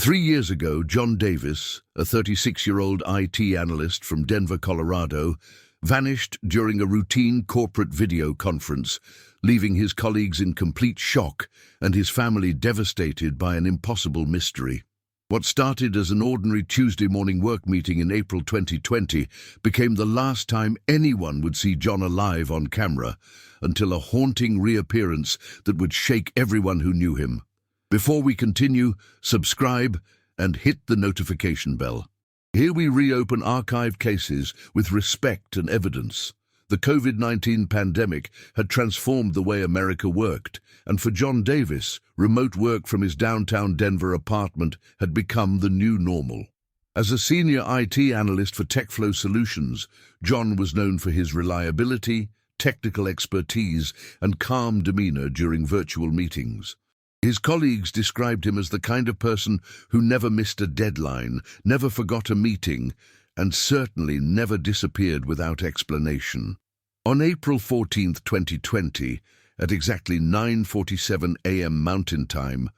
3 years ago, John Davis, a 36-year-old IT analyst from Denver, Colorado, vanished during a routine corporate video conference, leaving his colleagues in complete shock and his family devastated by an impossible mystery. What started as an ordinary Tuesday morning work meeting in April 2020 became the last time anyone would see John alive on camera, until a haunting reappearance that would shake everyone who knew him. Before we continue, subscribe and hit the notification bell. Here we reopen archived cases with respect and evidence. The COVID-19 pandemic had transformed the way America worked, and for John Davis, remote work from his downtown Denver apartment had become the new normal. As a senior IT analyst for TechFlow Solutions, John was known for his reliability, technical expertise, and calm demeanor during virtual meetings. His colleagues described him as the kind of person who never missed a deadline, never forgot a meeting, and certainly never disappeared without explanation. On April 14, 2020, at exactly 9:47 a.m. Mountain Time,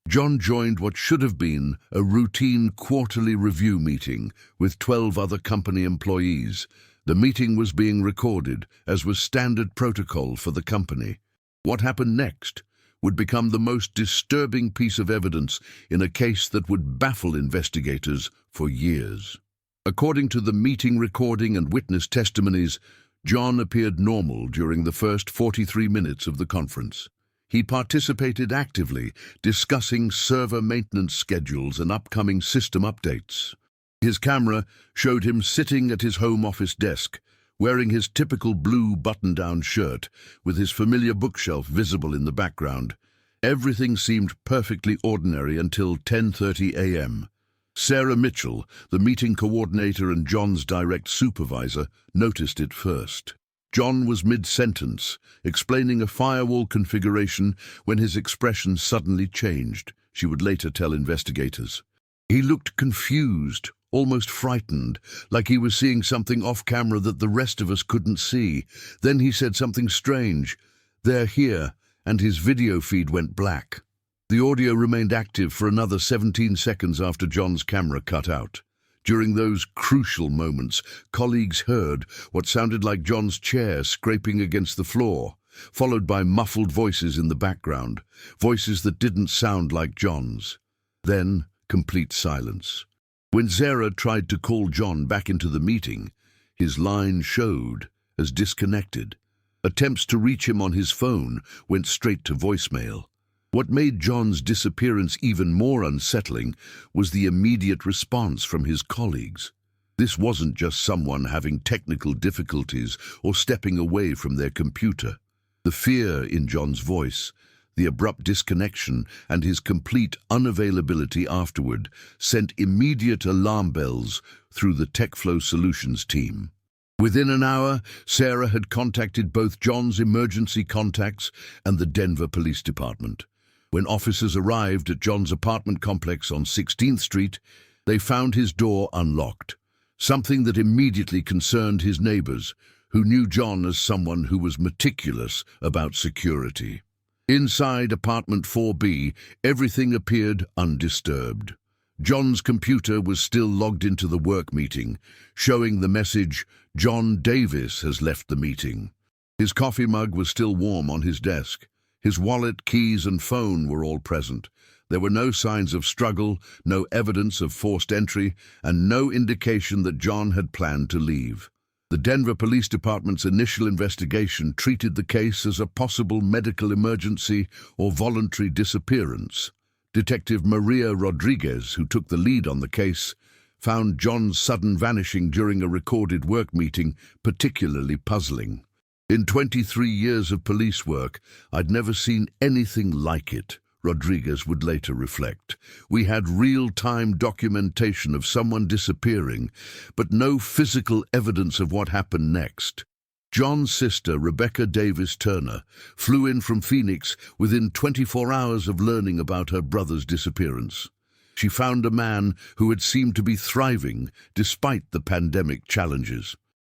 John joined what should have been a routine quarterly review meeting with 12 other company employees. The meeting was being recorded, as was standard protocol for the company. What happened next would become the most disturbing piece of evidence in a case that would baffle investigators for years. According to the meeting recording and witness testimonies, John appeared normal during the first 43 minutes of the conference. He participated actively, discussing server maintenance schedules and upcoming system updates. His camera showed him sitting at his home office desk, wearing his typical blue button-down shirt, with his familiar bookshelf visible in the background. Everything seemed perfectly ordinary until 10:30 a.m. Sarah Mitchell, the meeting coordinator and John's direct supervisor, noticed it first. John was mid-sentence, explaining a firewall configuration when his expression suddenly changed, she would later tell investigators. He looked confused, almost frightened, like he was seeing something off-camera that the rest of us couldn't see. Then he said something strange, "They're here," and his video feed went black. The audio remained active for another 17 seconds after John's camera cut out. During those crucial moments, colleagues heard what sounded like John's chair scraping against the floor, followed by muffled voices in the background, voices that didn't sound like John's. Then, complete silence. When Sarah tried to call John back into the meeting, his line showed as disconnected. Attempts to reach him on his phone went straight to voicemail. What made John's disappearance even more unsettling was the immediate response from his colleagues. This wasn't just someone having technical difficulties or stepping away from their computer. The fear in John's voice, the abrupt disconnection, and his complete unavailability afterward sent immediate alarm bells through the TechFlow Solutions team. Within an hour, Sarah had contacted both John's emergency contacts and the Denver Police Department. When officers arrived at John's apartment complex on 16th Street, they found his door unlocked, something that immediately concerned his neighbors, who knew John as someone who was meticulous about security. Inside apartment 4B, everything appeared undisturbed. John's computer was still logged into the work meeting, showing the message, "John Davis has left the meeting." His coffee mug was still warm on his desk. His wallet, keys, and phone were all present. There were no signs of struggle, no evidence of forced entry, and no indication that John had planned to leave. The Denver Police Department's initial investigation treated the case as a possible medical emergency or voluntary disappearance. Detective Maria Rodriguez, who took the lead on the case, found John's sudden vanishing during a recorded work meeting particularly puzzling. "In 23 years of police work, I'd never seen anything like it," Rodriguez would later reflect. "We had real-time documentation of someone disappearing, but no physical evidence of what happened next." John's sister, Rebecca Davis Turner, flew in from Phoenix within 24 hours of learning about her brother's disappearance. She found a man who had seemed to be thriving despite the pandemic challenges.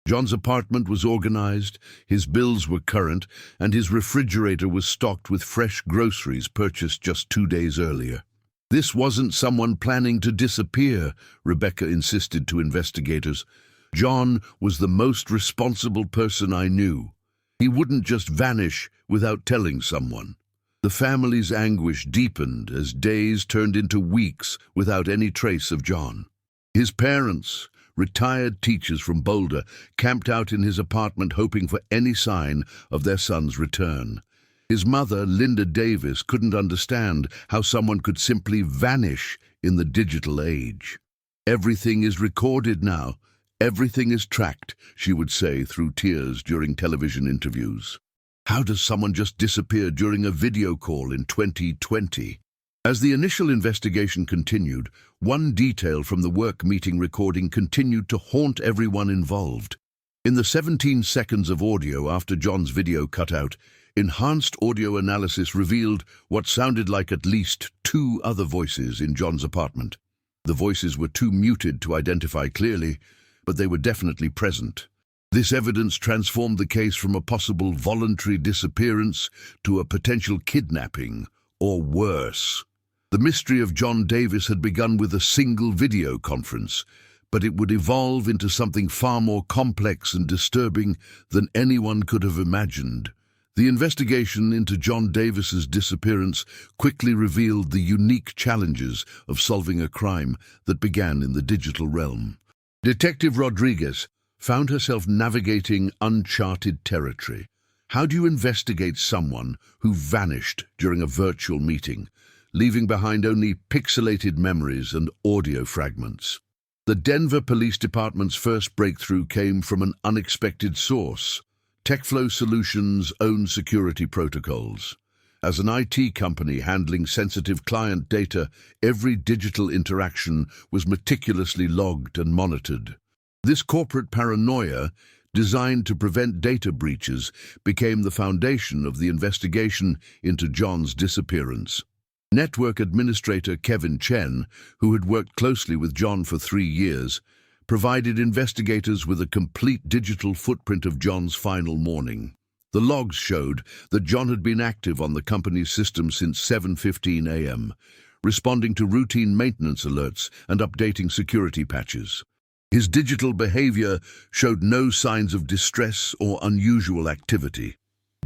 John's apartment was organized, his bills were current, and his refrigerator was stocked with fresh groceries purchased just 2 days earlier. This wasn't someone planning to disappear, Rebecca insisted to investigators. John was the most responsible person I knew. He wouldn't just vanish without telling someone. The family's anguish deepened as days turned into weeks without any trace of John. His parents, retired teachers from Boulder, camped out in his apartment hoping for any sign of their son's return. His mother, Linda Davis, couldn't understand how someone could simply vanish in the digital age. "Everything is recorded now. Everything is tracked," she would say through tears during television interviews. How does someone just disappear during a video call in 2020? As the initial investigation continued, one detail from the work meeting recording continued to haunt everyone involved. In the 17 seconds of audio after John's video cut out, enhanced audio analysis revealed what sounded like at least 2 other voices in John's apartment. The voices were too muted to identify clearly, but they were definitely present. This evidence transformed the case from a possible voluntary disappearance to a potential kidnapping, or worse. The mystery of John Davis had begun with a single video conference, but it would evolve into something far more complex and disturbing than anyone could have imagined. The investigation into John Davis's disappearance quickly revealed the unique challenges of solving a crime that began in the digital realm. Detective Rodriguez found herself navigating uncharted territory. How do you investigate someone who vanished during a virtual meeting, leaving behind only pixelated memories and audio fragments? The Denver Police Department's first breakthrough came from an unexpected source: TechFlow Solutions' own security protocols. As an IT company handling sensitive client data, every digital interaction was meticulously logged and monitored. This corporate paranoia, designed to prevent data breaches, became the foundation of the investigation into John's disappearance. Network administrator Kevin Chen, who had worked closely with John for 3 years, provided investigators with a complete digital footprint of John's final morning. The logs showed that John had been active on the company's system since 7:15 a.m., responding to routine maintenance alerts and updating security patches. His digital behavior showed no signs of distress or unusual activity.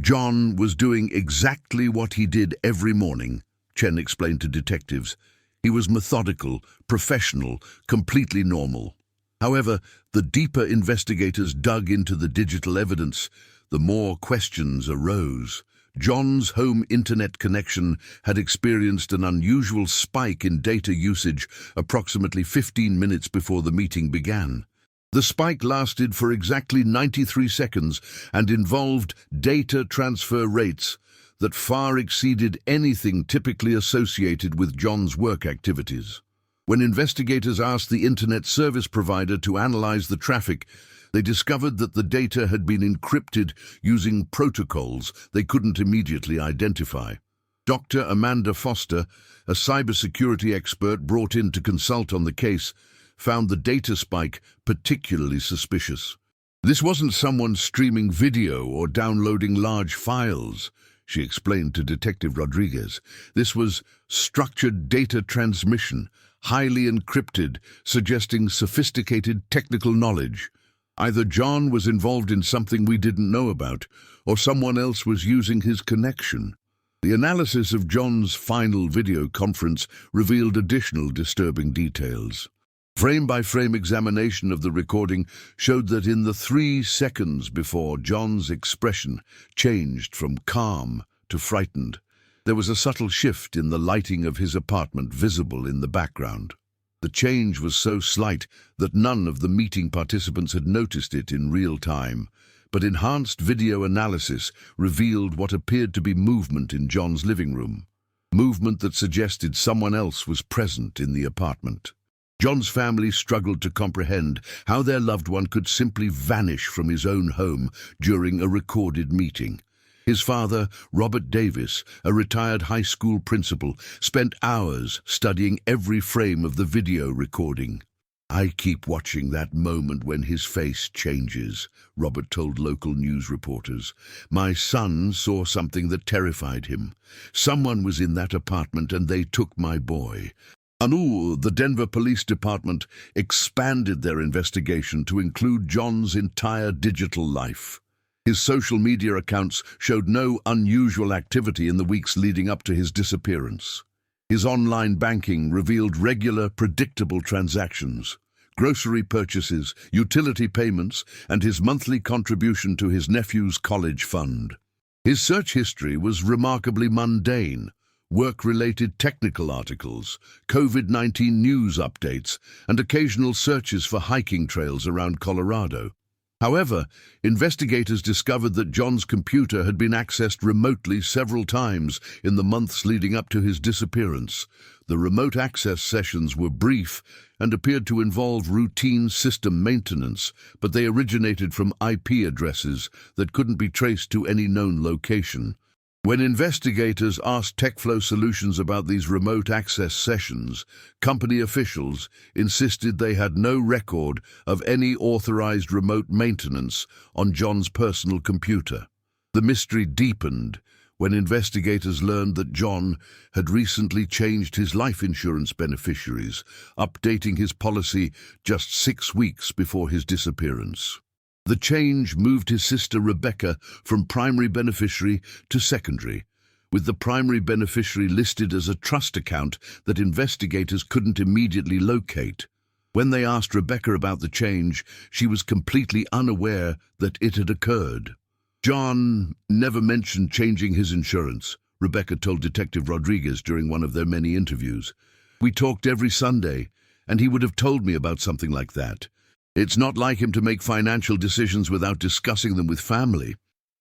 John was doing exactly what he did every morning, Chen explained to detectives. He was methodical, professional, completely normal. However, the deeper investigators dug into the digital evidence, the more questions arose. John's home internet connection had experienced an unusual spike in data usage approximately 15 minutes before the meeting began. The spike lasted for exactly 93 seconds and involved data transfer rates that far exceeded anything typically associated with John's work activities. When investigators asked the internet service provider to analyze the traffic, they discovered that the data had been encrypted using protocols they couldn't immediately identify. Dr. Amanda Foster, a cybersecurity expert brought in to consult on the case, found the data spike particularly suspicious. This wasn't someone streaming video or downloading large files, she explained to Detective Rodriguez. This was structured data transmission, highly encrypted, suggesting sophisticated technical knowledge. Either John was involved in something we didn't know about, or someone else was using his connection. The analysis of John's final video conference revealed additional disturbing details. Frame-by-frame examination of the recording showed that in the 3 seconds before John's expression changed from calm to frightened, there was a subtle shift in the lighting of his apartment visible in the background. The change was so slight that none of the meeting participants had noticed it in real time, but enhanced video analysis revealed what appeared to be movement in John's living room, movement that suggested someone else was present in the apartment. John's family struggled to comprehend how their loved one could simply vanish from his own home during a recorded meeting. His father, Robert Davis, a retired high school principal, spent hours studying every frame of the video recording. "I keep watching that moment when his face changes," Robert told local news reporters. "My son saw something that terrified him. Someone was in that apartment and they took my boy." The Denver Police Department expanded their investigation to include John's entire digital life. His social media accounts showed no unusual activity in the weeks leading up to his disappearance. His online banking revealed regular, predictable transactions, grocery purchases, utility payments, and his monthly contribution to his nephew's college fund. His search history was remarkably mundane: work-related technical articles, COVID-19 news updates, and occasional searches for hiking trails around Colorado. However, investigators discovered that John's computer had been accessed remotely several times in the months leading up to his disappearance. The remote access sessions were brief and appeared to involve routine system maintenance, but they originated from IP addresses that couldn't be traced to any known location. When investigators asked TechFlow Solutions about these remote access sessions, company officials insisted they had no record of any authorized remote maintenance on John's personal computer. The mystery deepened when investigators learned that John had recently changed his life insurance beneficiaries, updating his policy just 6 weeks before his disappearance. The change moved his sister Rebecca from primary beneficiary to secondary, with the primary beneficiary listed as a trust account that investigators couldn't immediately locate. When they asked Rebecca about the change, she was completely unaware that it had occurred. "John never mentioned changing his insurance," Rebecca told Detective Rodriguez during one of their many interviews. "We talked every Sunday, and he would have told me about something like that. It's not like him to make financial decisions without discussing them with family."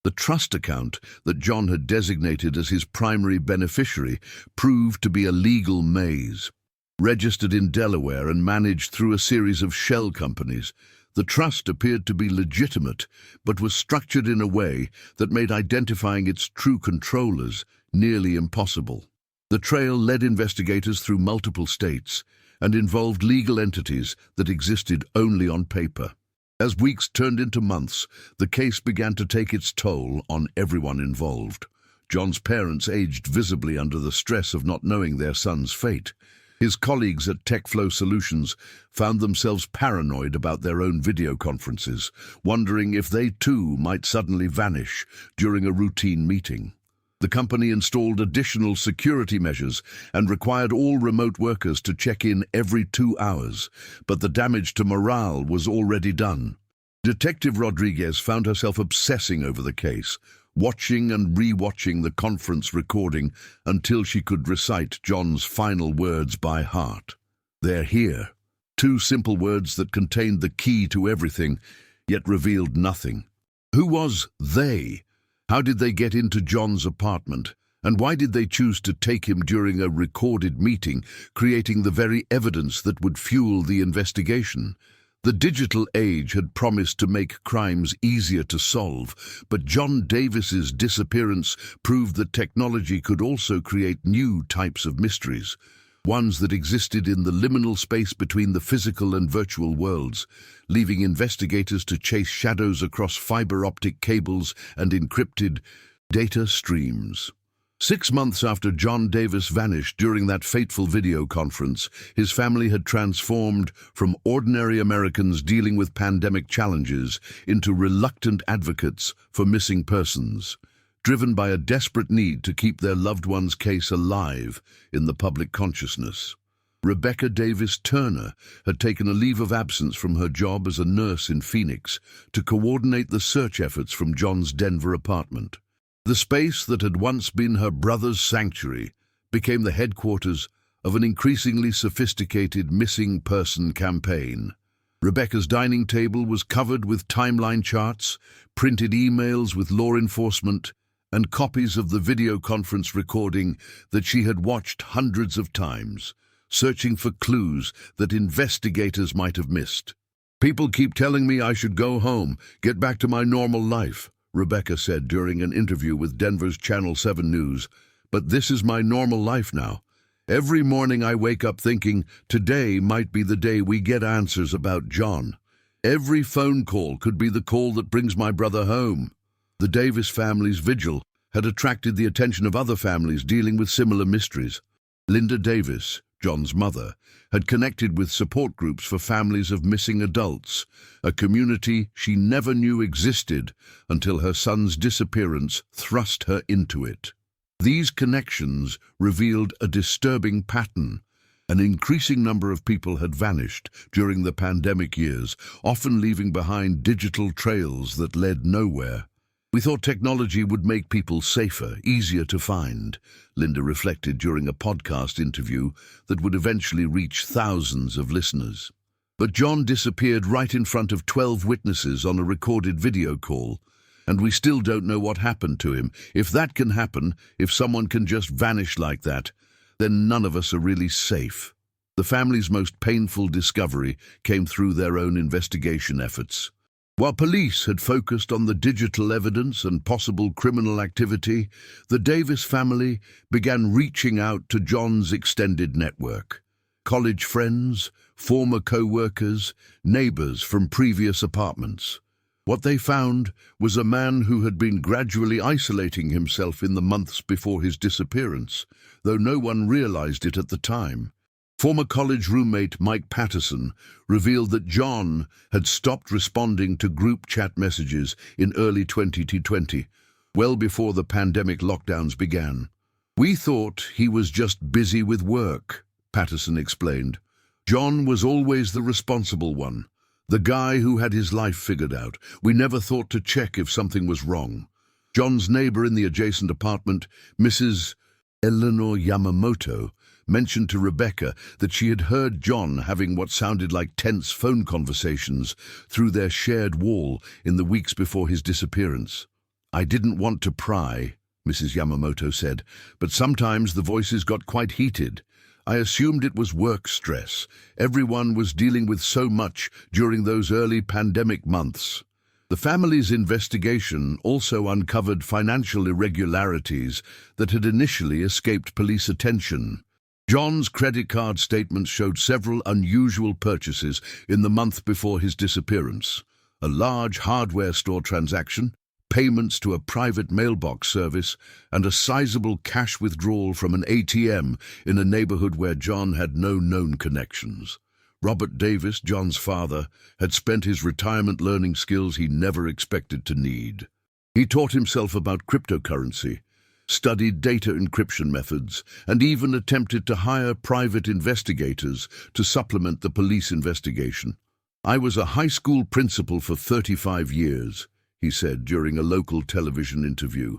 The trust account that John had designated as his primary beneficiary proved to be a legal maze. Registered in Delaware and managed through a series of shell companies, the trust appeared to be legitimate, but was structured in a way that made identifying its true controllers nearly impossible. The trail led investigators through multiple states and involved legal entities that existed only on paper. As weeks turned into months, the case began to take its toll on everyone involved. John's parents aged visibly under the stress of not knowing their son's fate. His colleagues at TechFlow Solutions found themselves paranoid about their own video conferences, wondering if they too might suddenly vanish during a routine meeting. The company installed additional security measures and required all remote workers to check in every 2 hours, but the damage to morale was already done. Detective Rodriguez found herself obsessing over the case, watching and re-watching the conference recording until she could recite John's final words by heart. "They're here." 2 simple words that contained the key to everything, yet revealed nothing. Who was they? How did they get into John's apartment? And why did they choose to take him during a recorded meeting, creating the very evidence that would fuel the investigation? The digital age had promised to make crimes easier to solve, but John Davis's disappearance proved that technology could also create new types of mysteries, ones that existed in the liminal space between the physical and virtual worlds, leaving investigators to chase shadows across fiber optic cables and encrypted data streams. 6 months after John Davis vanished during that fateful video conference, his family had transformed from ordinary Americans dealing with pandemic challenges into reluctant advocates for missing persons, driven by a desperate need to keep their loved one's case alive in the public consciousness. Rebecca Davis Turner had taken a leave of absence from her job as a nurse in Phoenix to coordinate the search efforts from John's Denver apartment. The space that had once been her brother's sanctuary became the headquarters of an increasingly sophisticated missing person campaign. Rebecca's dining table was covered with timeline charts, printed emails with law enforcement, and copies of the video conference recording that she had watched hundreds of times, searching for clues that investigators might have missed. "People keep telling me I should go home, get back to my normal life," Rebecca said during an interview with Denver's Channel 7 News. "But this is my normal life now. Every morning I wake up thinking today might be the day we get answers about John. Every phone call could be the call that brings my brother home. The Davis family's vigil had attracted the attention of other families dealing with similar mysteries. Linda Davis, John's mother, had connected with support groups for families of missing adults, a community she never knew existed until her son's disappearance thrust her into it. These connections revealed a disturbing pattern. An increasing number of people had vanished during the pandemic years, often leaving behind digital trails that led nowhere. We thought technology would make people safer, easier to find, Linda reflected during a podcast interview that would eventually reach thousands of listeners. But John disappeared right in front of 12 witnesses on a recorded video call, and we still don't know what happened to him. If that can happen, if someone can just vanish like that, then none of us are really safe. The family's most painful discovery came through their own investigation efforts. While police had focused on the digital evidence and possible criminal activity, the Davis family began reaching out to John's extended network. College friends, former co-workers, neighbors from previous apartments. What they found was a man who had been gradually isolating himself in the months before his disappearance, though no one realized it at the time. Former college roommate Mike Patterson revealed that John had stopped responding to group chat messages in early 2020, well before the pandemic lockdowns began. "We thought he was just busy with work," Patterson explained. "John was always the responsible one, the guy who had his life figured out. We never thought to check if something was wrong." John's neighbor in the adjacent apartment, Mrs. Eleanor Yamamoto, mentioned to Rebecca that she had heard John having what sounded like tense phone conversations through their shared wall in the weeks before his disappearance. "I didn't want to pry," Mrs. Yamamoto said, "but sometimes the voices got quite heated. I assumed it was work stress. Everyone was dealing with so much during those early pandemic months." The family's investigation also uncovered financial irregularities that had initially escaped police attention. John's credit card statements showed several unusual purchases in the month before his disappearance: a large hardware store transaction, payments to a private mailbox service, and a sizable cash withdrawal from an ATM in a neighborhood where John had no known connections. Robert Davis, John's father, had spent his retirement learning skills he never expected to need. He taught himself about cryptocurrency, studied data encryption methods, and even attempted to hire private investigators to supplement the police investigation. "I was a high school principal for 35 years, he said during a local television interview.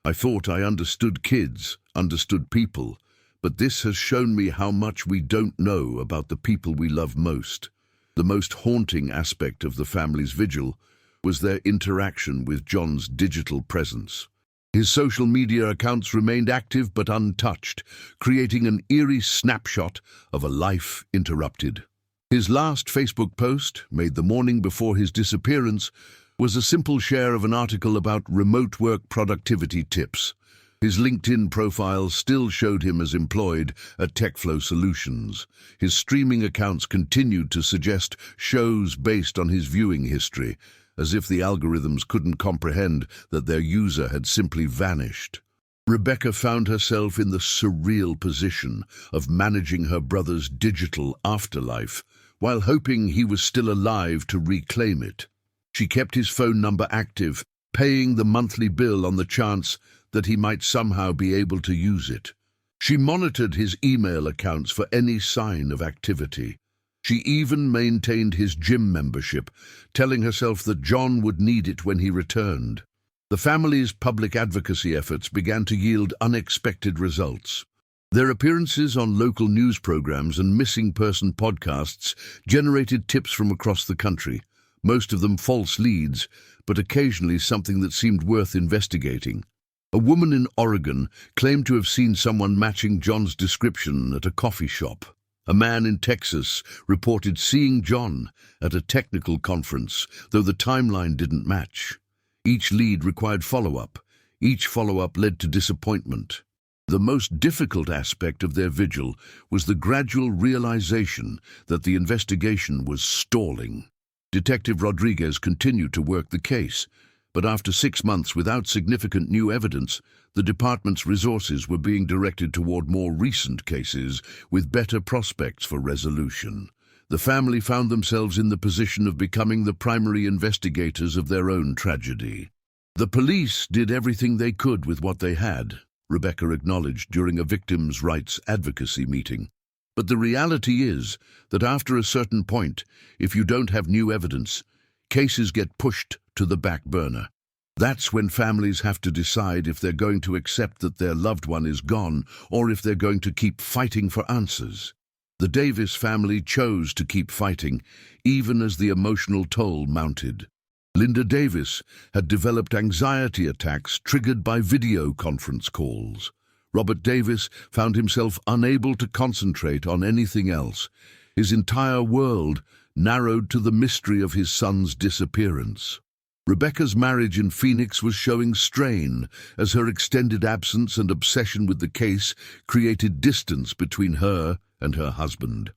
"I thought I understood kids, understood people, but this has shown me how much we don't know about the people we love most." The most haunting aspect of the family's vigil was their interaction with John's digital presence. His social media accounts remained active but untouched, creating an eerie snapshot of a life interrupted. His last Facebook post, made the morning before his disappearance, was a simple share of an article about remote work productivity tips. His LinkedIn profile still showed him as employed at TechFlow Solutions. His streaming accounts continued to suggest shows based on his viewing history, as if the algorithms couldn't comprehend that their user had simply vanished. Rebecca found herself in the surreal position of managing her brother's digital afterlife, while hoping he was still alive to reclaim it. She kept his phone number active, paying the monthly bill on the chance that he might somehow be able to use it. She monitored his email accounts for any sign of activity. She even maintained his gym membership, telling herself that John would need it when he returned. The family's public advocacy efforts began to yield unexpected results. Their appearances on local news programs and missing person podcasts generated tips from across the country, most of them false leads, but occasionally something that seemed worth investigating. A woman in Oregon claimed to have seen someone matching John's description at a coffee shop. A man in Texas reported seeing John at a technical conference, though the timeline didn't match. Each lead required follow-up. Each follow-up led to disappointment. The most difficult aspect of their vigil was the gradual realization that the investigation was stalling. Detective Rodriguez continued to work the case, but after 6 months without significant new evidence, the department's resources were being directed toward more recent cases with better prospects for resolution. The family found themselves in the position of becoming the primary investigators of their own tragedy. The police did everything they could with what they had, Rebecca acknowledged during a victims' rights advocacy meeting. But the reality is that after a certain point, if you don't have new evidence, cases get pushed to the back burner. That's when families have to decide if they're going to accept that their loved one is gone or if they're going to keep fighting for answers. The Davis family chose to keep fighting, even as the emotional toll mounted. Linda Davis had developed anxiety attacks triggered by video conference calls. Robert Davis found himself unable to concentrate on anything else. His entire world narrowed to the mystery of his son's disappearance. Rebecca's marriage in Phoenix was showing strain as her extended absence and obsession with the case created distance between her and her husband.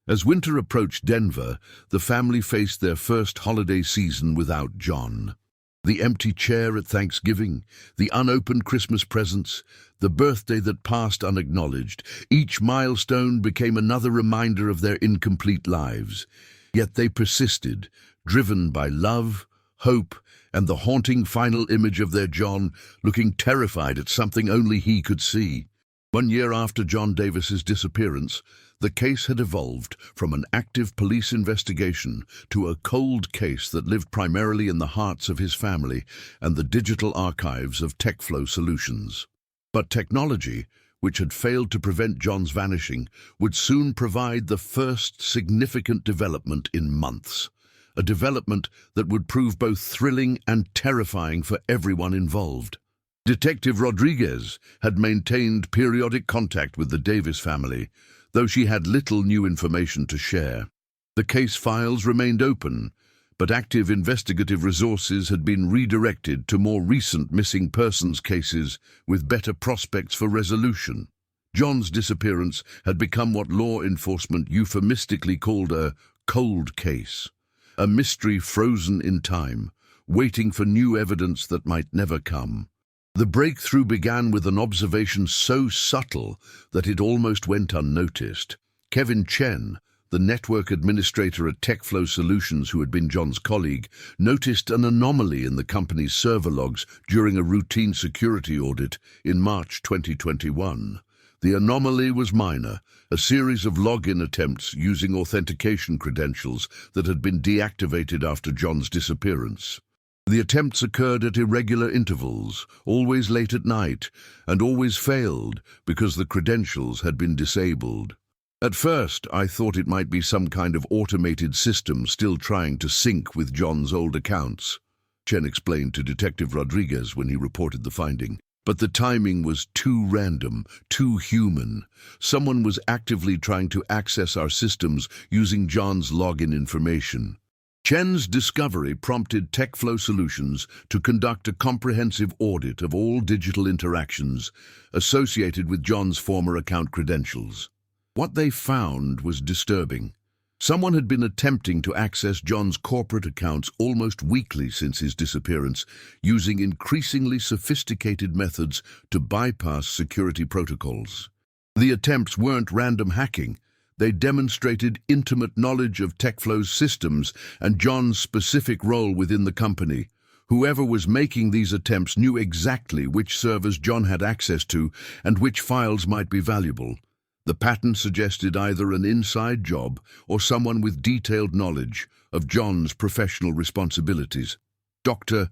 As winter approached Denver, the family faced their first holiday season without John. The empty chair at Thanksgiving, the unopened Christmas presents, the birthday that passed unacknowledged, each milestone became another reminder of their incomplete lives. Yet they persisted, driven by love, hope, and the haunting final image of their John looking terrified at something only he could see. 1 year after John Davis's disappearance, the case had evolved from an active police investigation to a cold case that lived primarily in the hearts of his family and the digital archives of TechFlow Solutions. But technology, which had failed to prevent John's vanishing, would soon provide the first significant development in months. A development that would prove both thrilling and terrifying for everyone involved. Detective Rodriguez had maintained periodic contact with the Davis family, though she had little new information to share. The case files remained open, but active investigative resources had been redirected to more recent missing persons cases with better prospects for resolution. John's disappearance had become what law enforcement euphemistically called a cold case, a mystery frozen in time, waiting for new evidence that might never come. The breakthrough began with an observation so subtle that it almost went unnoticed. Kevin Chen, the network administrator at TechFlow Solutions who had been John's colleague, noticed an anomaly in the company's server logs during a routine security audit in March 2021. The anomaly was minor, a series of login attempts using authentication credentials that had been deactivated after John's disappearance. The attempts occurred at irregular intervals, always late at night, and always failed because the credentials had been disabled. At first, I thought it might be some kind of automated system still trying to sync with John's old accounts, Chen explained to Detective Rodriguez when he reported the finding. But the timing was too random, too human. Someone was actively trying to access our systems using John's login information. Chen's discovery prompted TechFlow Solutions to conduct a comprehensive audit of all digital interactions associated with John's former account credentials. What they found was disturbing. Someone had been attempting to access John's corporate accounts almost weekly since his disappearance, using increasingly sophisticated methods to bypass security protocols. The attempts weren't random hacking. They demonstrated intimate knowledge of TechFlow's systems and John's specific role within the company. Whoever was making these attempts knew exactly which servers John had access to and which files might be valuable. The pattern suggested either an inside job or someone with detailed knowledge of John's professional responsibilities. Dr.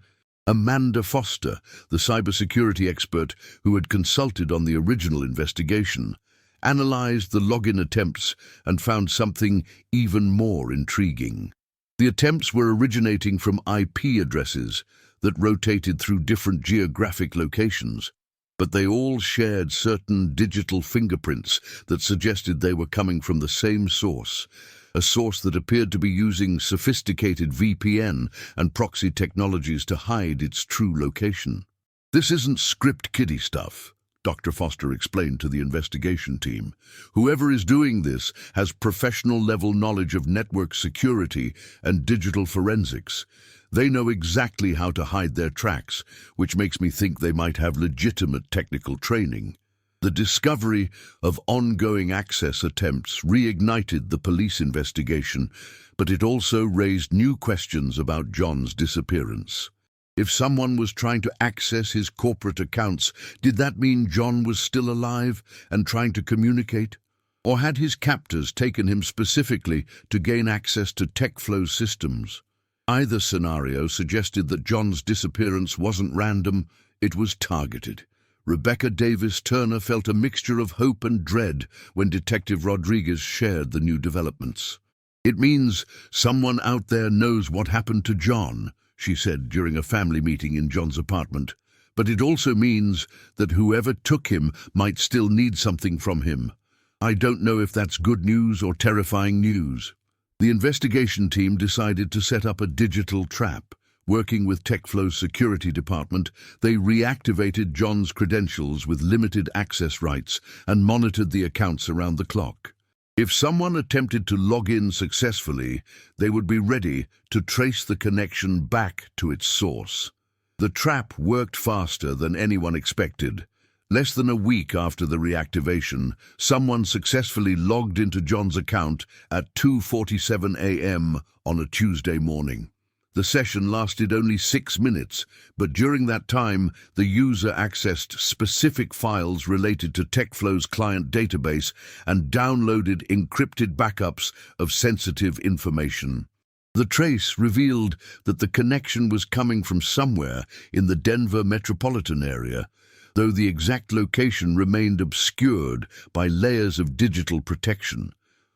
Amanda Foster, the cybersecurity expert who had consulted on the original investigation, analyzed the login attempts and found something even more intriguing. The attempts were originating from IP addresses that rotated through different geographic locations, but they all shared certain digital fingerprints that suggested they were coming from the same source, a source that appeared to be using sophisticated VPN and proxy technologies to hide its true location. This isn't script kiddie stuff, Dr. Foster explained to the investigation team. Whoever is doing this has professional-level knowledge of network security and digital forensics. They know exactly how to hide their tracks, which makes me think they might have legitimate technical training. The discovery of ongoing access attempts reignited the police investigation, but it also raised new questions about John's disappearance. If someone was trying to access his corporate accounts, did that mean John was still alive and trying to communicate? Or had his captors taken him specifically to gain access to TechFlow's systems? Either scenario suggested that John's disappearance wasn't random, it was targeted. Rebecca Davis Turner felt a mixture of hope and dread when Detective Rodriguez shared the new developments. "It means someone out there knows what happened to John," she said during a family meeting in John's apartment. "But it also means that whoever took him might still need something from him. I don't know if that's good news or terrifying news." The investigation team decided to set up a digital trap. Working with TechFlow's security department, they reactivated John's credentials with limited access rights and monitored the accounts around the clock. If someone attempted to log in successfully, they would be ready to trace the connection back to its source. The trap worked faster than anyone expected. Less than a week after the reactivation, someone successfully logged into John's account at 2:47 a.m. on a Tuesday morning. The session lasted only 6 minutes, but during that time, the user accessed specific files related to TechFlow's client database and downloaded encrypted backups of sensitive information. The trace revealed that the connection was coming from somewhere in the Denver metropolitan area, though the exact location remained obscured by layers of digital protection.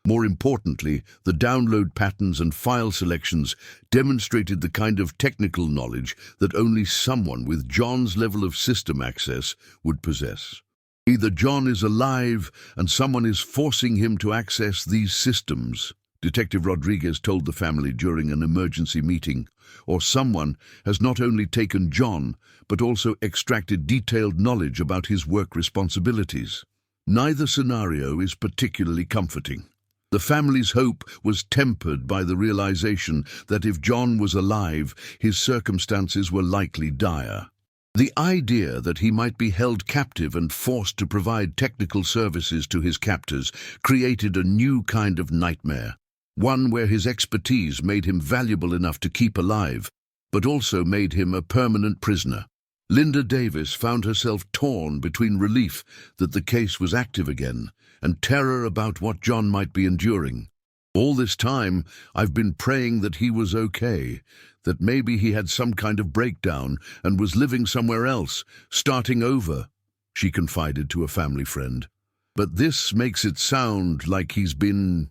More importantly, the download patterns and file selections demonstrated the kind of technical knowledge that only someone with John's level of system access would possess. Either John is alive and someone is forcing him to access these systems, Detective Rodriguez told the family during an emergency meeting, or someone has not only taken John, but also extracted detailed knowledge about his work responsibilities. Neither scenario is particularly comforting. The family's hope was tempered by the realization that if John was alive, his circumstances were likely dire. The idea that he might be held captive and forced to provide technical services to his captors created a new kind of nightmare, one where his expertise made him valuable enough to keep alive, but also made him a permanent prisoner. Linda Davis found herself torn between relief that the case was active again and terror about what John might be enduring. "All this time, I've been praying that he was okay, that maybe he had some kind of breakdown and was living somewhere else, starting over," she confided to a family friend. "But this makes it sound like he's been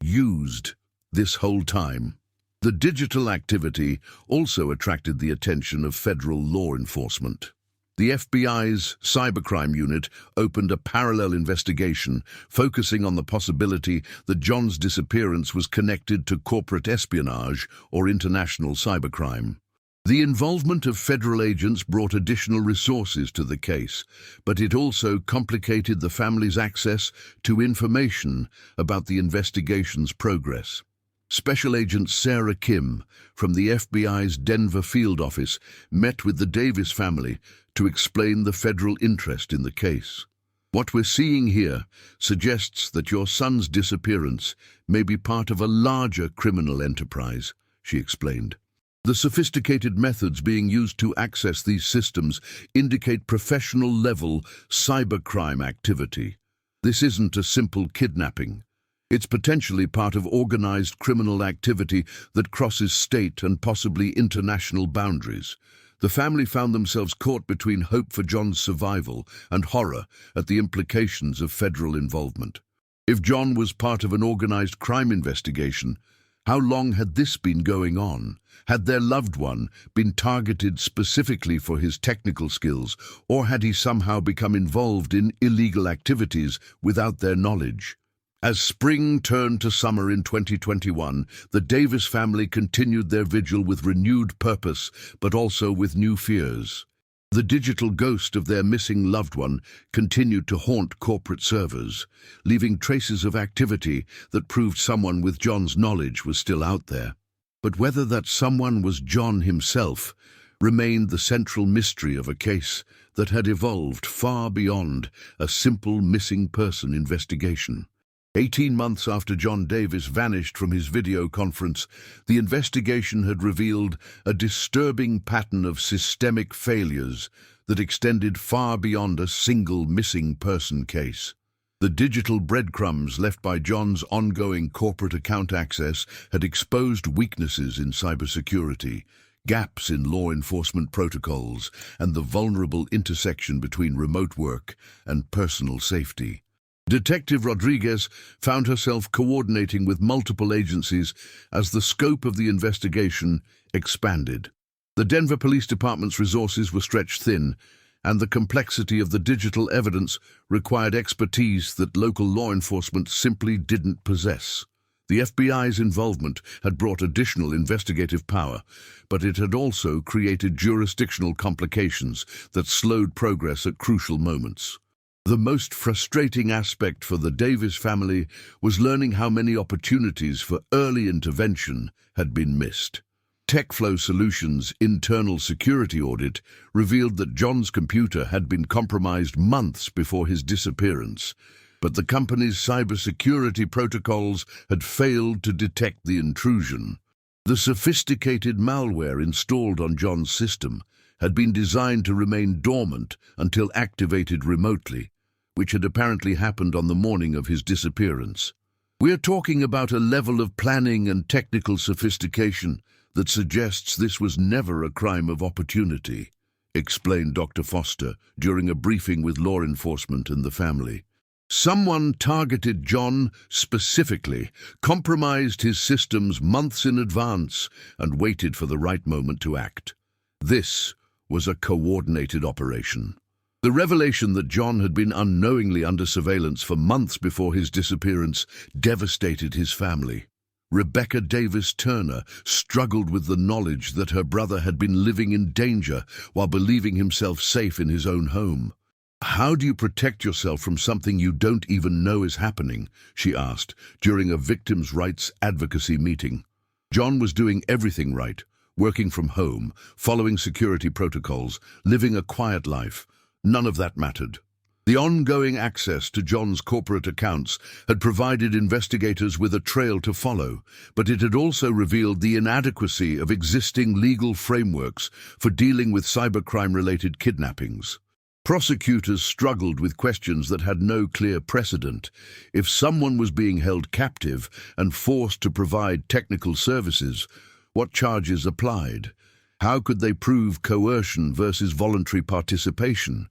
used this whole time." The digital activity also attracted the attention of federal law enforcement. The FBI's cybercrime unit opened a parallel investigation focusing on the possibility that John's disappearance was connected to corporate espionage or international cybercrime. The involvement of federal agents brought additional resources to the case, but it also complicated the family's access to information about the investigation's progress. Special Agent Sarah Kim from the FBI's Denver field office met with the Davis family to explain the federal interest in the case. "What we're seeing here suggests that your son's disappearance may be part of a larger criminal enterprise," she explained. "The sophisticated methods being used to access these systems indicate professional-level cybercrime activity. This isn't a simple kidnapping. It's potentially part of organized criminal activity that crosses state and possibly international boundaries." The family found themselves caught between hope for John's survival and horror at the implications of federal involvement. If John was part of an organized crime investigation, how long had this been going on? Had their loved one been targeted specifically for his technical skills, or had he somehow become involved in illegal activities without their knowledge? As spring turned to summer in 2021, the Davis family continued their vigil with renewed purpose, but also with new fears. The digital ghost of their missing loved one continued to haunt corporate servers, leaving traces of activity that proved someone with John's knowledge was still out there. But whether that someone was John himself remained the central mystery of a case that had evolved far beyond a simple missing person investigation. 18 months after John Davis vanished from his video conference, the investigation had revealed a disturbing pattern of systemic failures that extended far beyond a single missing person case. The digital breadcrumbs left by John's ongoing corporate account access had exposed weaknesses in cybersecurity, gaps in law enforcement protocols, and the vulnerable intersection between remote work and personal safety. Detective Rodriguez found herself coordinating with multiple agencies as the scope of the investigation expanded. The Denver Police Department's resources were stretched thin, and the complexity of the digital evidence required expertise that local law enforcement simply didn't possess. The FBI's involvement had brought additional investigative power, but it had also created jurisdictional complications that slowed progress at crucial moments. The most frustrating aspect for the Davis family was learning how many opportunities for early intervention had been missed. TechFlow Solutions' internal security audit revealed that John's computer had been compromised months before his disappearance, but the company's cybersecurity protocols had failed to detect the intrusion. The sophisticated malware installed on John's system had been designed to remain dormant until activated remotely, which had apparently happened on the morning of his disappearance. We're talking about a level of planning and technical sophistication that suggests this was never a crime of opportunity, explained Dr. Foster during a briefing with law enforcement and the family. Someone targeted John specifically, compromised his systems months in advance, and waited for the right moment to act. This was a coordinated operation. The revelation that John had been unknowingly under surveillance for months before his disappearance devastated his family. Rebecca Davis Turner struggled with the knowledge that her brother had been living in danger while believing himself safe in his own home. "How do you protect yourself from something you don't even know is happening?" she asked during a victims' rights advocacy meeting. John was doing everything right, working from home, following security protocols, living a quiet life. None of that mattered. The ongoing access to John's corporate accounts had provided investigators with a trail to follow, but it had also revealed the inadequacy of existing legal frameworks for dealing with cybercrime-related kidnappings. Prosecutors struggled with questions that had no clear precedent. If someone was being held captive and forced to provide technical services, what charges applied? How could they prove coercion versus voluntary participation?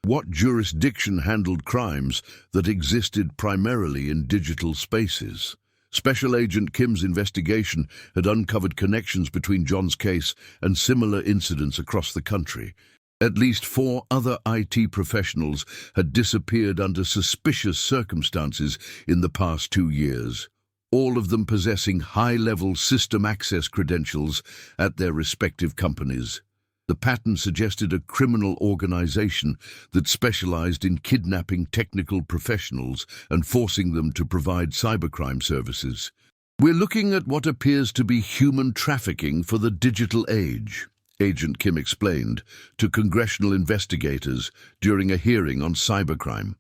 What jurisdiction handled crimes that existed primarily in digital spaces? Special Agent Kim's investigation had uncovered connections between John's case and similar incidents across the country. At least 4 other IT professionals had disappeared under suspicious circumstances in the past 2 years, all of them possessing high-level system access credentials at their respective companies. The pattern suggested a criminal organization that specialized in kidnapping technical professionals and forcing them to provide cybercrime services. "We're looking at what appears to be human trafficking for the digital age," Agent Kim explained to congressional investigators during a hearing on cybercrime.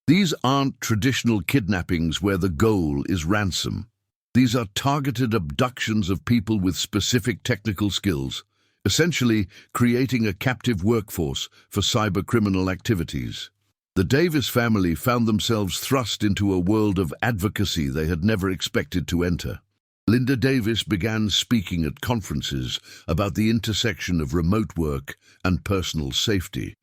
"These aren't traditional kidnappings where the goal is ransom. These are targeted abductions of people with specific technical skills, essentially creating a captive workforce for cybercriminal activities." The Davis family found themselves thrust into a world of advocacy they had never expected to enter. Linda Davis began speaking at conferences about the intersection of remote work and personal safety.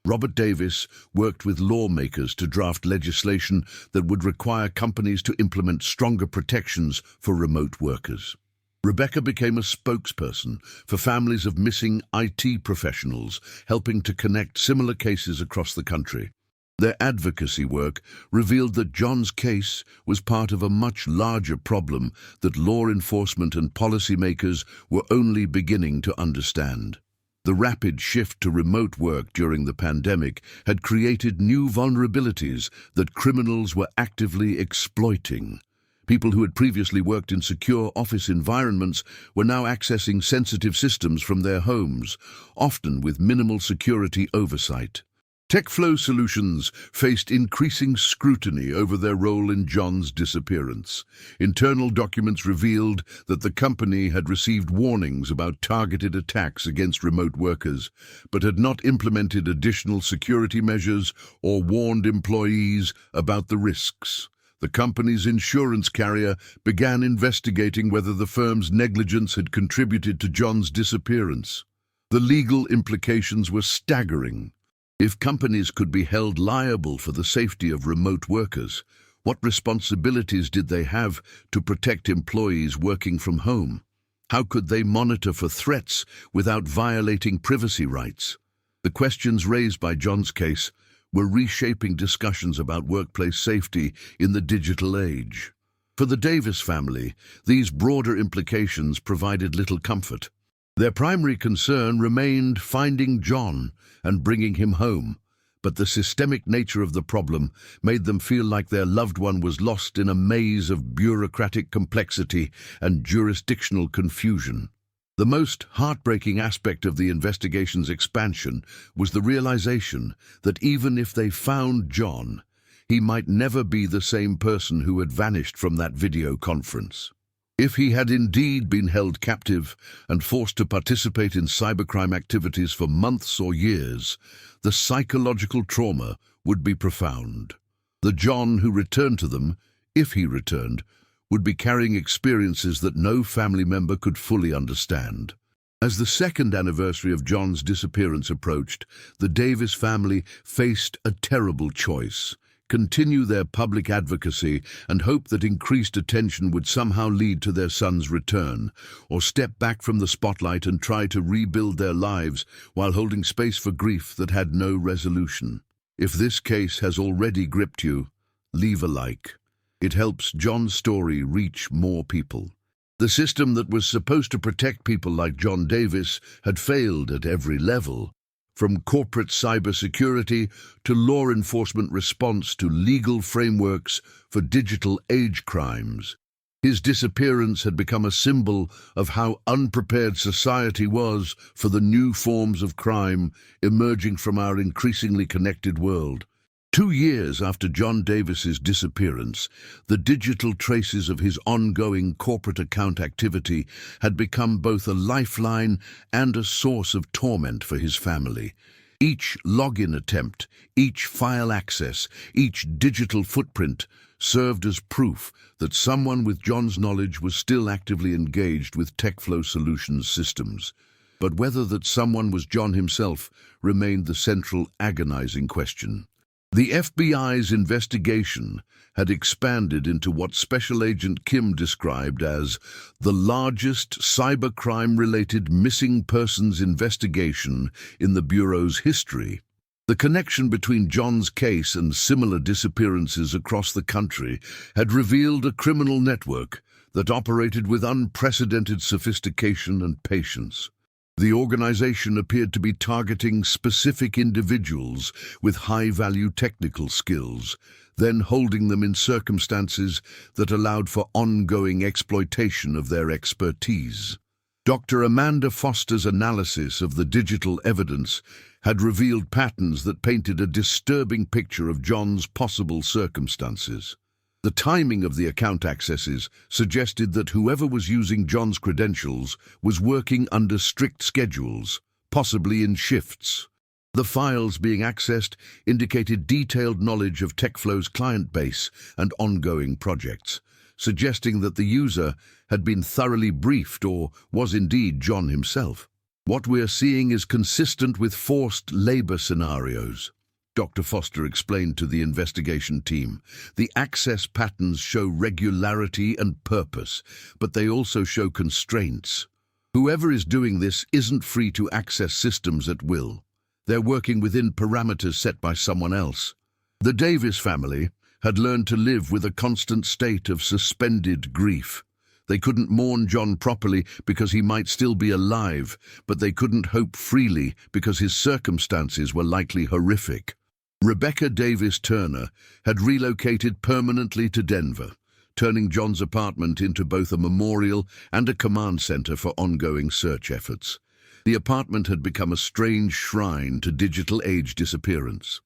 Robert Davis worked with lawmakers to draft legislation that would require companies to implement stronger protections for remote workers. Rebecca became a spokesperson for families of missing IT professionals, helping to connect similar cases across the country. Their advocacy work revealed that John's case was part of a much larger problem that law enforcement and policymakers were only beginning to understand. The rapid shift to remote work during the pandemic had created new vulnerabilities that criminals were actively exploiting. People who had previously worked in secure office environments were now accessing sensitive systems from their homes, often with minimal security oversight. TechFlow Solutions faced increasing scrutiny over their role in John's disappearance. Internal documents revealed that the company had received warnings about targeted attacks against remote workers, but had not implemented additional security measures or warned employees about the risks. The company's insurance carrier began investigating whether the firm's negligence had contributed to John's disappearance. The legal implications were staggering. If companies could be held liable for the safety of remote workers, what responsibilities did they have to protect employees working from home? How could they monitor for threats without violating privacy rights? The questions raised by John's case were reshaping discussions about workplace safety in the digital age. For the Davis family, these broader implications provided little comfort. Their primary concern remained finding John and bringing him home, but the systemic nature of the problem made them feel like their loved one was lost in a maze of bureaucratic complexity and jurisdictional confusion. The most heartbreaking aspect of the investigation's expansion was the realization that even if they found John, he might never be the same person who had vanished from that video conference. If he had indeed been held captive and forced to participate in cybercrime activities for months or years, the psychological trauma would be profound. The John who returned to them, if he returned, would be carrying experiences that no family member could fully understand. As the second anniversary of John's disappearance approached, the Davis family faced a terrible choice: continue their public advocacy and hope that increased attention would somehow lead to their son's return, or step back from the spotlight and try to rebuild their lives while holding space for grief that had no resolution. If this case has already gripped you, leave a like. It helps John's story reach more people. The system that was supposed to protect people like John Davis had failed at every level, from corporate cybersecurity to law enforcement response to legal frameworks for digital age crimes. His disappearance had become a symbol of how unprepared society was for the new forms of crime emerging from our increasingly connected world. 2 years after John Davis's disappearance, the digital traces of his ongoing corporate account activity had become both a lifeline and a source of torment for his family. Each login attempt, each file access, each digital footprint served as proof that someone with John's knowledge was still actively engaged with TechFlow Solutions systems. But whether that someone was John himself remained the central, agonizing question. The FBI's investigation had expanded into what Special Agent Kim described as the largest cybercrime-related missing persons investigation in the Bureau's history. The connection between John's case and similar disappearances across the country had revealed a criminal network that operated with unprecedented sophistication and patience. The organization appeared to be targeting specific individuals with high-value technical skills, then holding them in circumstances that allowed for ongoing exploitation of their expertise. Dr. Amanda Foster's analysis of the digital evidence had revealed patterns that painted a disturbing picture of John's possible circumstances. The timing of the account accesses suggested that whoever was using John's credentials was working under strict schedules, possibly in shifts. The files being accessed indicated detailed knowledge of TechFlow's client base and ongoing projects, suggesting that the user had been thoroughly briefed or was indeed John himself. What we're seeing is consistent with forced labor scenarios, Dr. Foster explained to the investigation team. The access patterns show regularity and purpose, but they also show constraints. Whoever is doing this isn't free to access systems at will. They're working within parameters set by someone else. The Davis family had learned to live with a constant state of suspended grief. They couldn't mourn John properly because he might still be alive, but they couldn't hope freely because his circumstances were likely horrific. Rebecca Davis Turner had relocated permanently to Denver, turning John's apartment into both a memorial and a command center for ongoing search efforts. The apartment had become a strange shrine to digital age disappearance.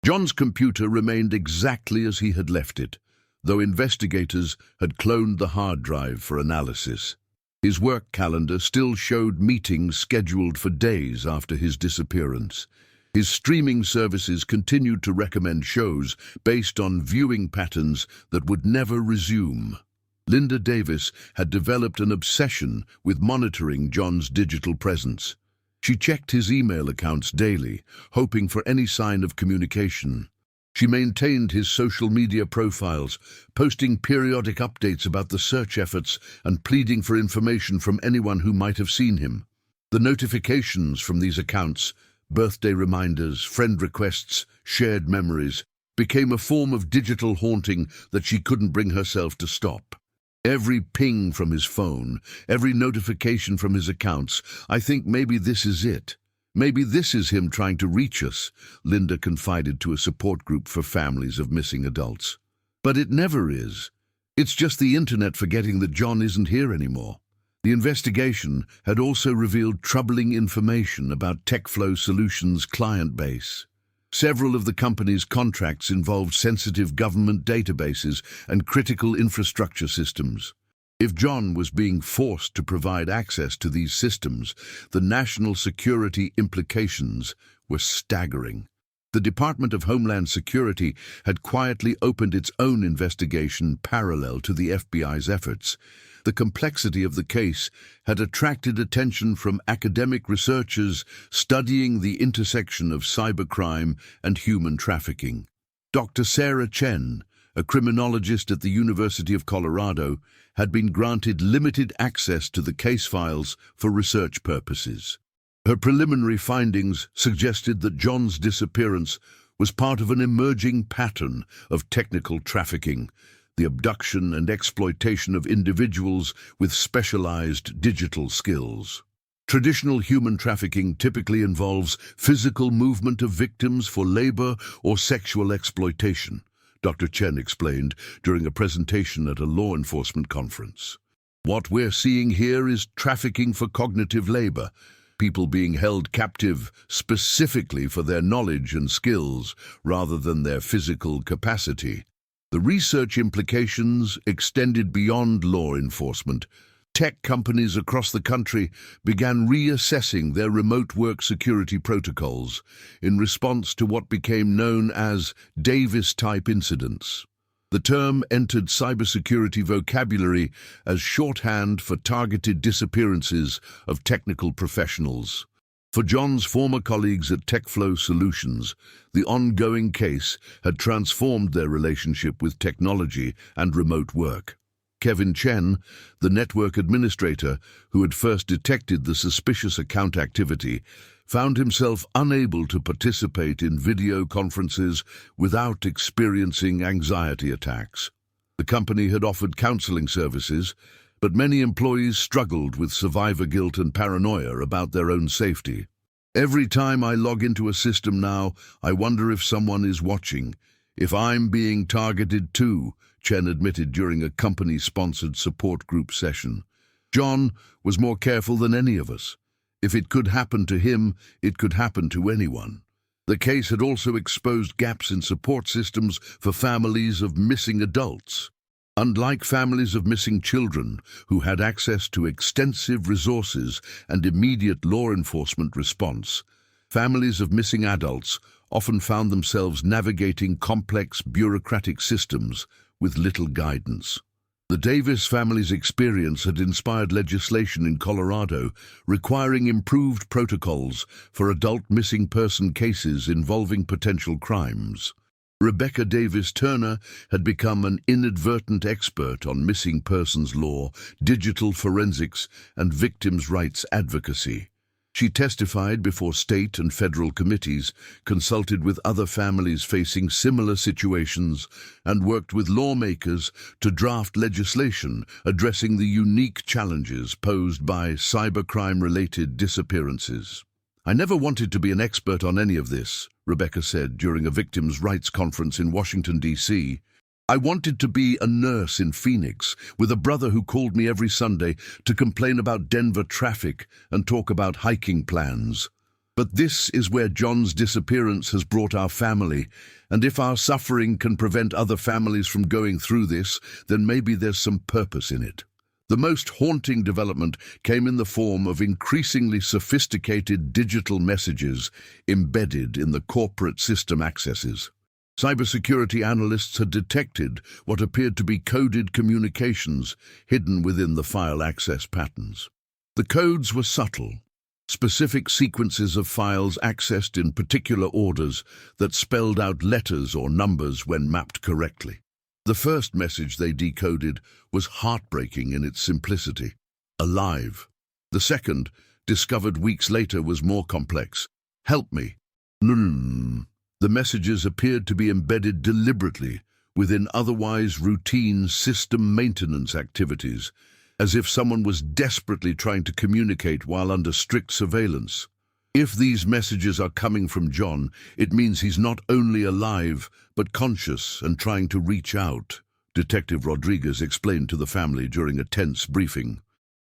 John's computer remained exactly as he had left it, though investigators had cloned the hard drive for analysis. His work calendar still showed meetings scheduled for days after his disappearance. His streaming services continued to recommend shows based on viewing patterns that would never resume. Linda Davis had developed an obsession with monitoring John's digital presence. She checked his email accounts daily, hoping for any sign of communication. She maintained his social media profiles, posting periodic updates about the search efforts and pleading for information from anyone who might have seen him. The notifications from these accounts, birthday reminders, friend requests, shared memories, became a form of digital haunting that she couldn't bring herself to stop. Every ping from his phone, every notification from his accounts, I think maybe this is it. Maybe this is him trying to reach us, Linda confided to a support group for families of missing adults. But it never is. It's just the internet forgetting that John isn't here anymore. The investigation had also revealed troubling information about TechFlow Solutions' client base. Several of the company's contracts involved sensitive government databases and critical infrastructure systems. If John was being forced to provide access to these systems, the national security implications were staggering. The Department of Homeland Security had quietly opened its own investigation parallel to the FBI's efforts. The complexity of the case had attracted attention from academic researchers studying the intersection of cybercrime and human trafficking. Dr. Sarah Chen, a criminologist at the University of Colorado, had been granted limited access to the case files for research purposes. Her preliminary findings suggested that John's disappearance was part of an emerging pattern of technical trafficking, the abduction and exploitation of individuals with specialized digital skills. Traditional human trafficking typically involves physical movement of victims for labor or sexual exploitation, Dr. Chen explained during a presentation at a law enforcement conference. What we're seeing here is trafficking for cognitive labor, people being held captive specifically for their knowledge and skills rather than their physical capacity. The research implications extended beyond law enforcement. Tech companies across the country began reassessing their remote work security protocols in response to what became known as Davis-type incidents. The term entered cybersecurity vocabulary as shorthand for targeted disappearances of technical professionals. For John's former colleagues at TechFlow Solutions, the ongoing case had transformed their relationship with technology and remote work. Kevin Chen, the network administrator who had first detected the suspicious account activity, found himself unable to participate in video conferences without experiencing anxiety attacks. The company had offered counseling services, but many employees struggled with survivor guilt and paranoia about their own safety. Every time I log into a system now, I wonder if someone is watching, if I'm being targeted too, Chen admitted during a company-sponsored support group session. John was more careful than any of us. If it could happen to him, it could happen to anyone. The case had also exposed gaps in support systems for families of missing adults. Unlike families of missing children who had access to extensive resources and immediate law enforcement response, families of missing adults often found themselves navigating complex bureaucratic systems with little guidance. The Davis family's experience had inspired legislation in Colorado requiring improved protocols for adult missing person cases involving potential crimes. Rebecca Davis Turner had become an inadvertent expert on missing persons law, digital forensics, and victims' rights advocacy. She testified before state and federal committees, consulted with other families facing similar situations, and worked with lawmakers to draft legislation addressing the unique challenges posed by cybercrime-related disappearances. "I never wanted to be an expert on any of this," Rebecca said during a victims' rights conference in Washington, D.C. "I wanted to be a nurse in Phoenix with a brother who called me every Sunday to complain about Denver traffic and talk about hiking plans. But this is where John's disappearance has brought our family, and if our suffering can prevent other families from going through this, then maybe there's some purpose in it." The most haunting development came in the form of increasingly sophisticated digital messages embedded in the corporate system accesses. Cybersecurity analysts had detected what appeared to be coded communications hidden within the file access patterns. The codes were subtle, specific sequences of files accessed in particular orders that spelled out letters or numbers when mapped correctly. The first message they decoded was heartbreaking in its simplicity: alive. The second, discovered weeks later, was more complex: help me. The messages appeared to be embedded deliberately within otherwise routine system maintenance activities, as if someone was desperately trying to communicate while under strict surveillance. If these messages are coming from John, it means he's not only alive, but conscious and trying to reach out, Detective Rodriguez explained to the family during a tense briefing.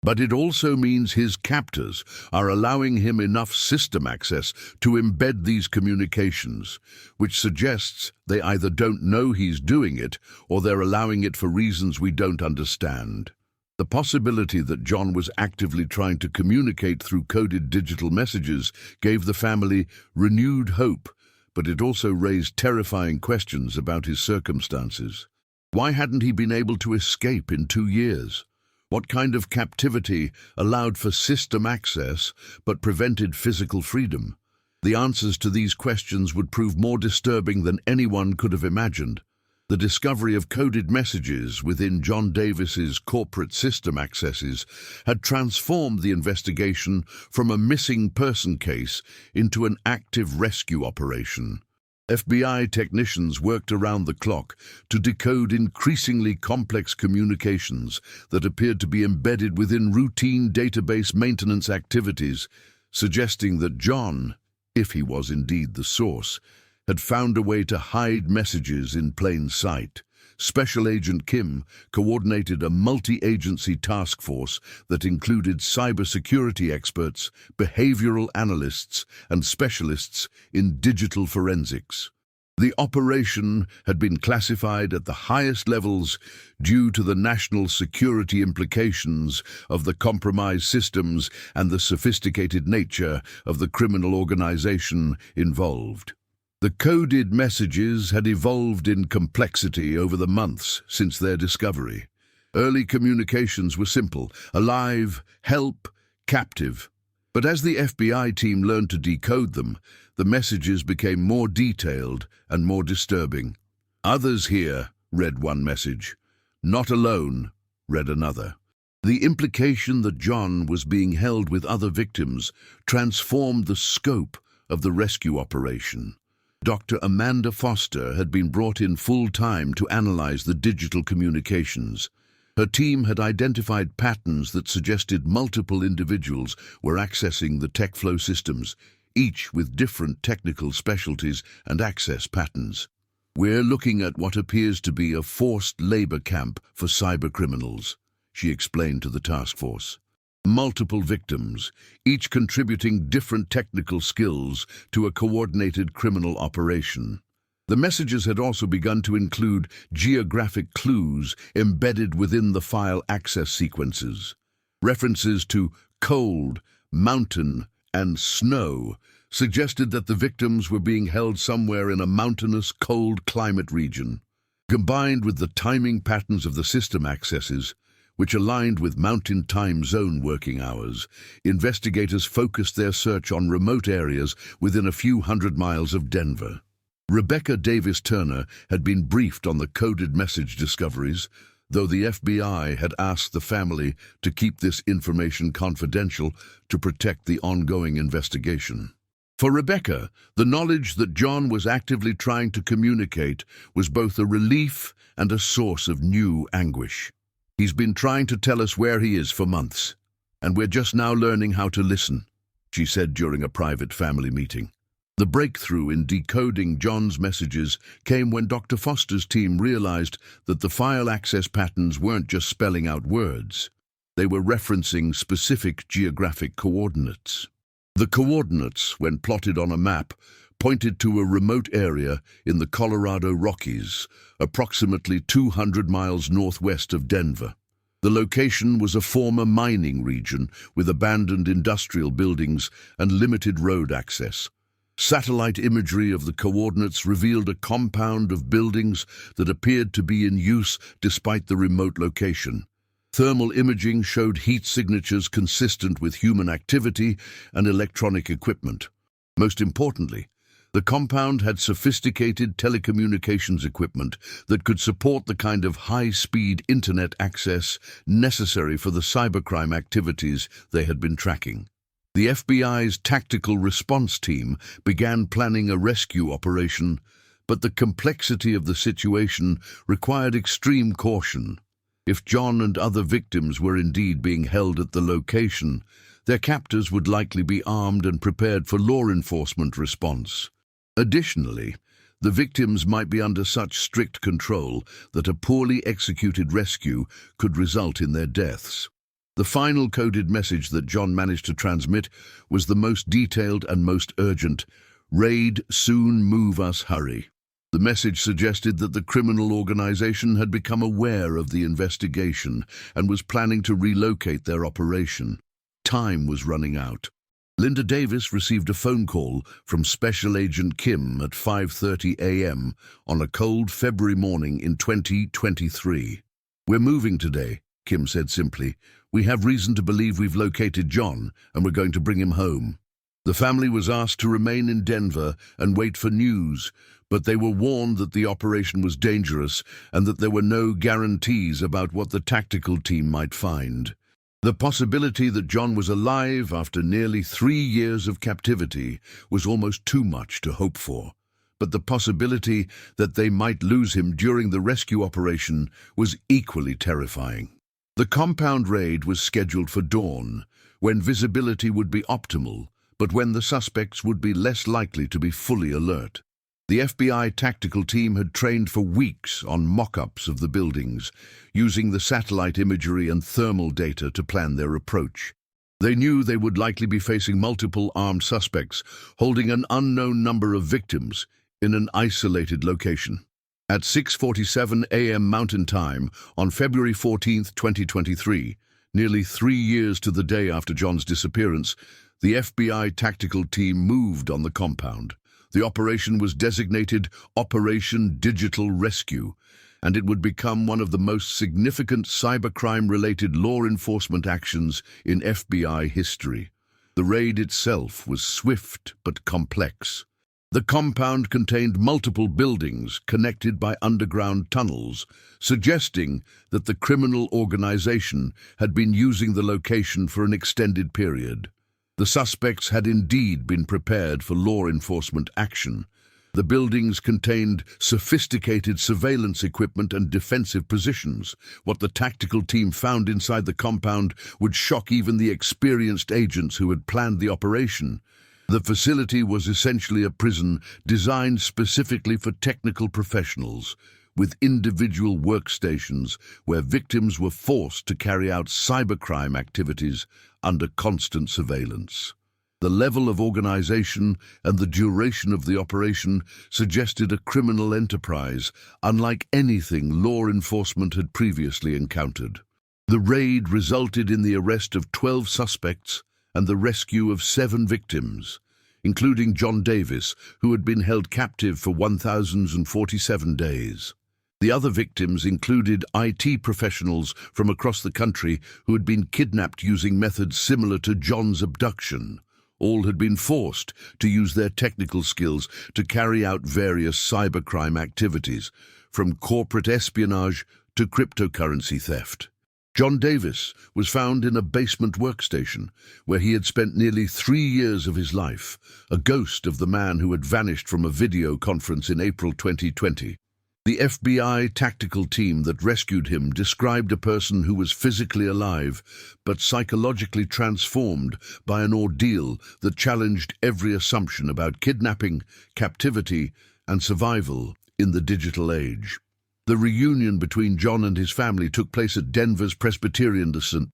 But it also means his captors are allowing him enough system access to embed these communications, which suggests they either don't know he's doing it or they're allowing it for reasons we don't understand. The possibility that John was actively trying to communicate through coded digital messages gave the family renewed hope, but it also raised terrifying questions about his circumstances. Why hadn't he been able to escape in 2 years? What kind of captivity allowed for system access but prevented physical freedom? The answers to these questions would prove more disturbing than anyone could have imagined. The discovery of coded messages within John Davis's corporate system accesses had transformed the investigation from a missing person case into an active rescue operation. FBI technicians worked around the clock to decode increasingly complex communications that appeared to be embedded within routine database maintenance activities, suggesting that John, if he was indeed the source, had found a way to hide messages in plain sight. Special Agent Kim coordinated a multi-agency task force that included cybersecurity experts, behavioral analysts, and specialists in digital forensics. The operation had been classified at the highest levels due to the national security implications of the compromised systems and the sophisticated nature of the criminal organization involved. The coded messages had evolved in complexity over the months since their discovery. Early communications were simple: alive, help, captive. But as the FBI team learned to decode them, the messages became more detailed and more disturbing. "Others here," read one message. "Not alone," read another. The implication that John was being held with other victims transformed the scope of the rescue operation. Dr. Amanda Foster had been brought in full-time to analyze the digital communications. Her team had identified patterns that suggested multiple individuals were accessing the TechFlow systems, each with different technical specialties and access patterns. "We're looking at what appears to be a forced labor camp for cybercriminals," she explained to the task force. Multiple victims, each contributing different technical skills to a coordinated criminal operation. The messages had also begun to include geographic clues embedded within the file access sequences. References to cold, mountain, and snow suggested that the victims were being held somewhere in a mountainous, cold climate region. Combined with the timing patterns of the system accesses, which aligned with Mountain Time Zone working hours, investigators focused their search on remote areas within a few hundred miles of Denver. Rebecca Davis Turner had been briefed on the coded message discoveries, though the FBI had asked the family to keep this information confidential to protect the ongoing investigation. For Rebecca, the knowledge that John was actively trying to communicate was both a relief and a source of new anguish. "He's been trying to tell us where he is for months, and we're just now learning how to listen," she said during a private family meeting. The breakthrough in decoding John's messages came when Dr. Foster's team realized that the file access patterns weren't just spelling out words. They were referencing specific geographic coordinates. The coordinates, when plotted on a map, pointed to a remote area in the Colorado Rockies, approximately 200 miles northwest of Denver. The location was a former mining region with abandoned industrial buildings and limited road access. Satellite imagery of the coordinates revealed a compound of buildings that appeared to be in use despite the remote location. Thermal imaging showed heat signatures consistent with human activity and electronic equipment. Most importantly, the compound had sophisticated telecommunications equipment that could support the kind of high-speed internet access necessary for the cybercrime activities they had been tracking. The FBI's tactical response team began planning a rescue operation, but the complexity of the situation required extreme caution. If John and other victims were indeed being held at the location, their captors would likely be armed and prepared for law enforcement response. Additionally, the victims might be under such strict control that a poorly executed rescue could result in their deaths. The final coded message that John managed to transmit was the most detailed and most urgent: "Raid, soon, move us, hurry." The message suggested that the criminal organization had become aware of the investigation and was planning to relocate their operation. Time was running out. Linda Davis received a phone call from Special Agent Kim at 5:30 a.m. on a cold February morning in 2023. "We're moving today," Kim said simply. "We have reason to believe we've located John, and we're going to bring him home." The family was asked to remain in Denver and wait for news, but they were warned that the operation was dangerous and that there were no guarantees about what the tactical team might find. The possibility that John was alive after nearly 3 years of captivity was almost too much to hope for, but the possibility that they might lose him during the rescue operation was equally terrifying. The compound raid was scheduled for dawn, when visibility would be optimal, but when the suspects would be less likely to be fully alert. The FBI tactical team had trained for weeks on mock-ups of the buildings, using the satellite imagery and thermal data to plan their approach. They knew they would likely be facing multiple armed suspects, holding an unknown number of victims in an isolated location. At 6:47 a.m. Mountain Time on February 14, 2023, nearly 3 years to the day after John's disappearance, the FBI tactical team moved on the compound. The operation was designated Operation Digital Rescue, and it would become one of the most significant cybercrime-related law enforcement actions in FBI history. The raid itself was swift but complex. The compound contained multiple buildings connected by underground tunnels, suggesting that the criminal organization had been using the location for an extended period. The suspects had indeed been prepared for law enforcement action. The buildings contained sophisticated surveillance equipment and defensive positions. What the tactical team found inside the compound would shock even the experienced agents who had planned the operation. The facility was essentially a prison designed specifically for technical professionals, with individual workstations where victims were forced to carry out cybercrime activities under constant surveillance. The level of organization and the duration of the operation suggested a criminal enterprise unlike anything law enforcement had previously encountered. The raid resulted in the arrest of 12 suspects and the rescue of 7 victims, including John Davis, who had been held captive for 1,047 days. The other victims included IT professionals from across the country who had been kidnapped using methods similar to John's abduction. All had been forced to use their technical skills to carry out various cybercrime activities, from corporate espionage to cryptocurrency theft. John Davis was found in a basement workstation where he had spent nearly 3 years of his life, a ghost of the man who had vanished from a video conference in April 2020. The FBI tactical team that rescued him described a person who was physically alive but psychologically transformed by an ordeal that challenged every assumption about kidnapping, captivity, and survival in the digital age. The reunion between John and his family took place at Denver's Presbyterian St.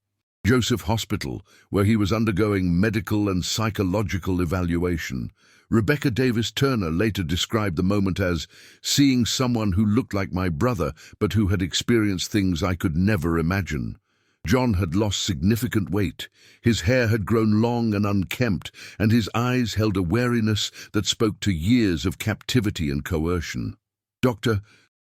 Joseph Hospital, where he was undergoing medical and psychological evaluation. Rebecca Davis Turner later described the moment as seeing someone who looked like my brother but who had experienced things I could never imagine. John had lost significant weight. His hair had grown long and unkempt, and his eyes held a wariness that spoke to years of captivity and coercion. Dr.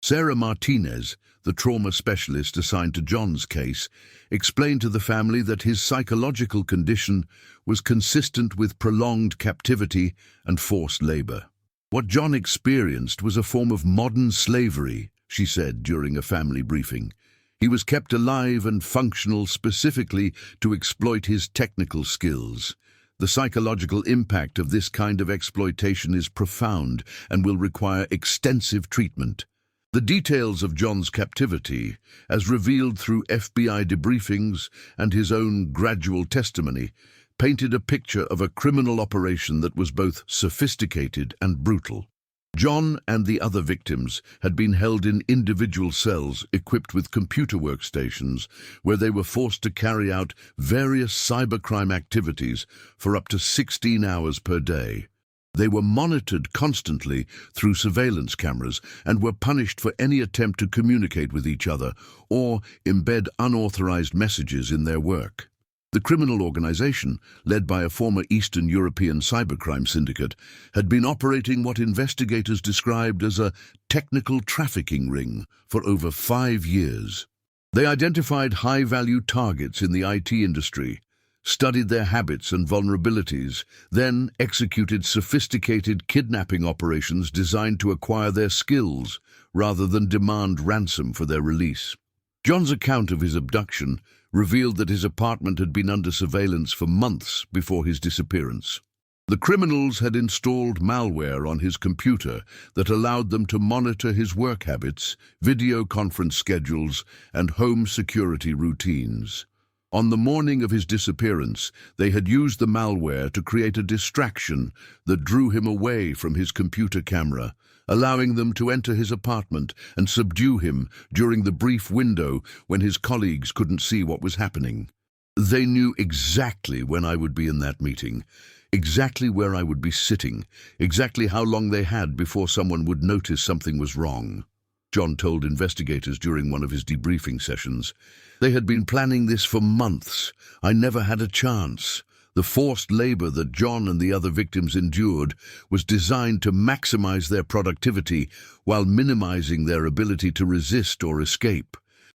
Sarah Martinez, the trauma specialist assigned to John's case, explained to the family that his psychological condition was consistent with prolonged captivity and forced labor. What John experienced was a form of modern slavery, she said during a family briefing. He was kept alive and functional specifically to exploit his technical skills. The psychological impact of this kind of exploitation is profound and will require extensive treatment. The details of John's captivity, as revealed through FBI debriefings and his own gradual testimony, painted a picture of a criminal operation that was both sophisticated and brutal. John and the other victims had been held in individual cells equipped with computer workstations where they were forced to carry out various cybercrime activities for up to 16 hours per day. They were monitored constantly through surveillance cameras and were punished for any attempt to communicate with each other or embed unauthorized messages in their work. The criminal organization, led by a former Eastern European cybercrime syndicate, had been operating what investigators described as a technical trafficking ring for over 5 years. They identified high-value targets in the IT industry, studied their habits and vulnerabilities, then executed sophisticated kidnapping operations designed to acquire their skills rather than demand ransom for their release. John's account of his abduction revealed that his apartment had been under surveillance for months before his disappearance. The criminals had installed malware on his computer that allowed them to monitor his work habits, video conference schedules, and home security routines. On the morning of his disappearance, they had used the malware to create a distraction that drew him away from his computer camera, allowing them to enter his apartment and subdue him during the brief window when his colleagues couldn't see what was happening. They knew exactly when I would be in that meeting, exactly where I would be sitting, exactly how long they had before someone would notice something was wrong, John told investigators during one of his debriefing sessions. They had been planning this for months. I never had a chance. The forced labor that John and the other victims endured was designed to maximize their productivity while minimizing their ability to resist or escape.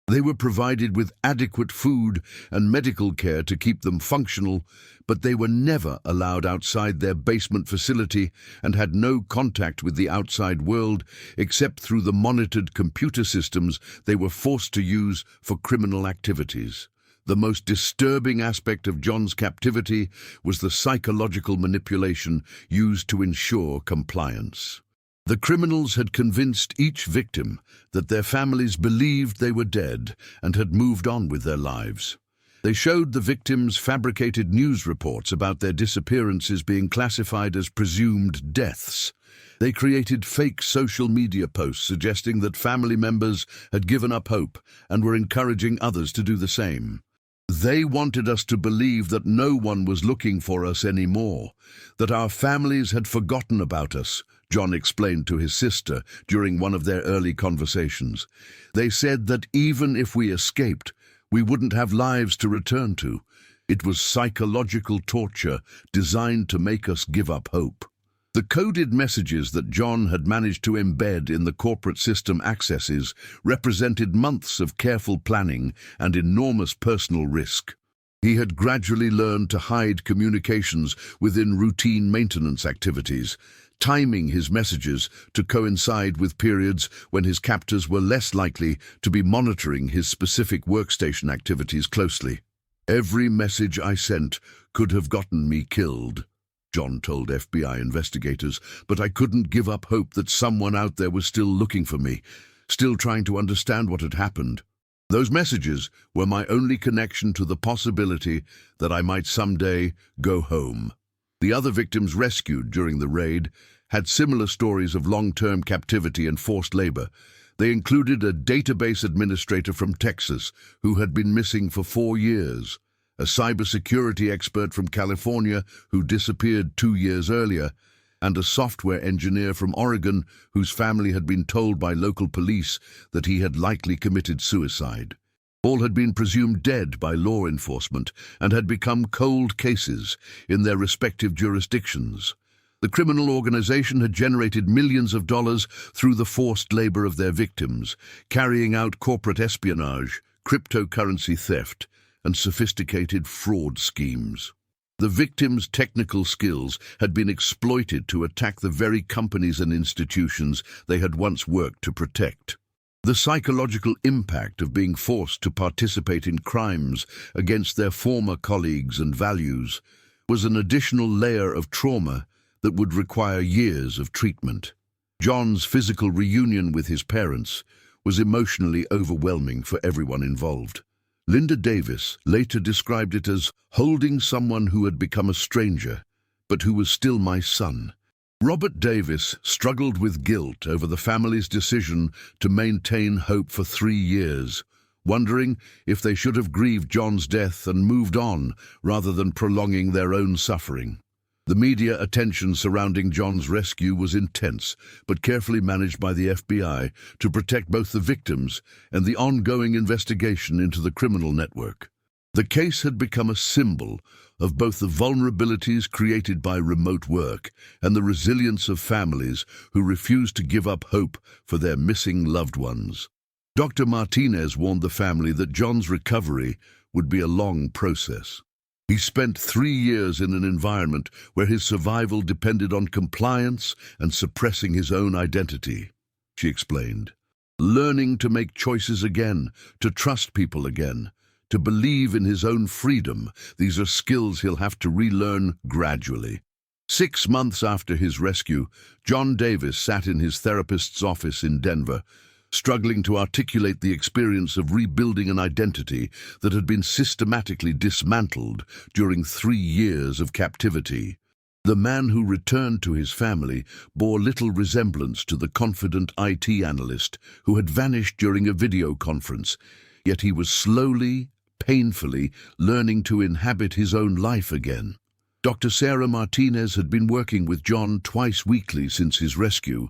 They were provided with adequate food and medical care to keep them functional, but they were never allowed outside their basement facility and had no contact with the outside world except through the monitored computer systems they were forced to use for criminal activities. The most disturbing aspect of John's captivity was the psychological manipulation used to ensure compliance. The criminals had convinced each victim that their families believed they were dead and had moved on with their lives. They showed the victims fabricated news reports about their disappearances being classified as presumed deaths. They created fake social media posts suggesting that family members had given up hope and were encouraging others to do the same. They wanted us to believe that no one was looking for us anymore, that our families had forgotten about us, John explained to his sister during one of their early conversations. They said that even if we escaped, we wouldn't have lives to return to. It was psychological torture designed to make us give up hope. The coded messages that John had managed to embed in the corporate system accesses represented months of careful planning and enormous personal risk. He had gradually learned to hide communications within routine maintenance activities, timing his messages to coincide with periods when his captors were less likely to be monitoring his specific workstation activities closely. "Every message I sent could have gotten me killed," John told FBI investigators, "but I couldn't give up hope that someone out there was still looking for me, still trying to understand what had happened. Those messages were my only connection to the possibility that I might someday go home." The other victims rescued during the raid had similar stories of long-term captivity and forced labor. They included a database administrator from Texas who had been missing for 4 years, a cybersecurity expert from California who disappeared 2 years earlier, and a software engineer from Oregon whose family had been told by local police that he had likely committed suicide. All had been presumed dead by law enforcement and had become cold cases in their respective jurisdictions. The criminal organization had generated millions of dollars through the forced labor of their victims, carrying out corporate espionage, cryptocurrency theft, and sophisticated fraud schemes. The victims' technical skills had been exploited to attack the very companies and institutions they had once worked to protect. The psychological impact of being forced to participate in crimes against their former colleagues and values was an additional layer of trauma that would require years of treatment. John's physical reunion with his parents was emotionally overwhelming for everyone involved. Linda Davis later described it as holding someone who had become a stranger, but who was still my son. Robert Davis struggled with guilt over the family's decision to maintain hope for 3 years, wondering if they should have grieved John's death and moved on rather than prolonging their own suffering. The media attention surrounding John's rescue was intense, but carefully managed by the FBI to protect both the victims and the ongoing investigation into the criminal network. The case had become a symbol of both the vulnerabilities created by remote work and the resilience of families who refused to give up hope for their missing loved ones. Dr. Martinez warned the family that John's recovery would be a long process. He spent 3 years in an environment where his survival depended on compliance and suppressing his own identity, she explained. Learning to make choices again, to trust people again, to believe in his own freedom, these are skills he'll have to relearn gradually. 6 months after his rescue, John Davis sat in his therapist's office in Denver, struggling to articulate the experience of rebuilding an identity that had been systematically dismantled during 3 years of captivity. The man who returned to his family bore little resemblance to the confident IT analyst who had vanished during a video conference, yet he was slowly, painfully learning to inhabit his own life again. Dr. Sarah Martinez had been working with John twice weekly since his rescue,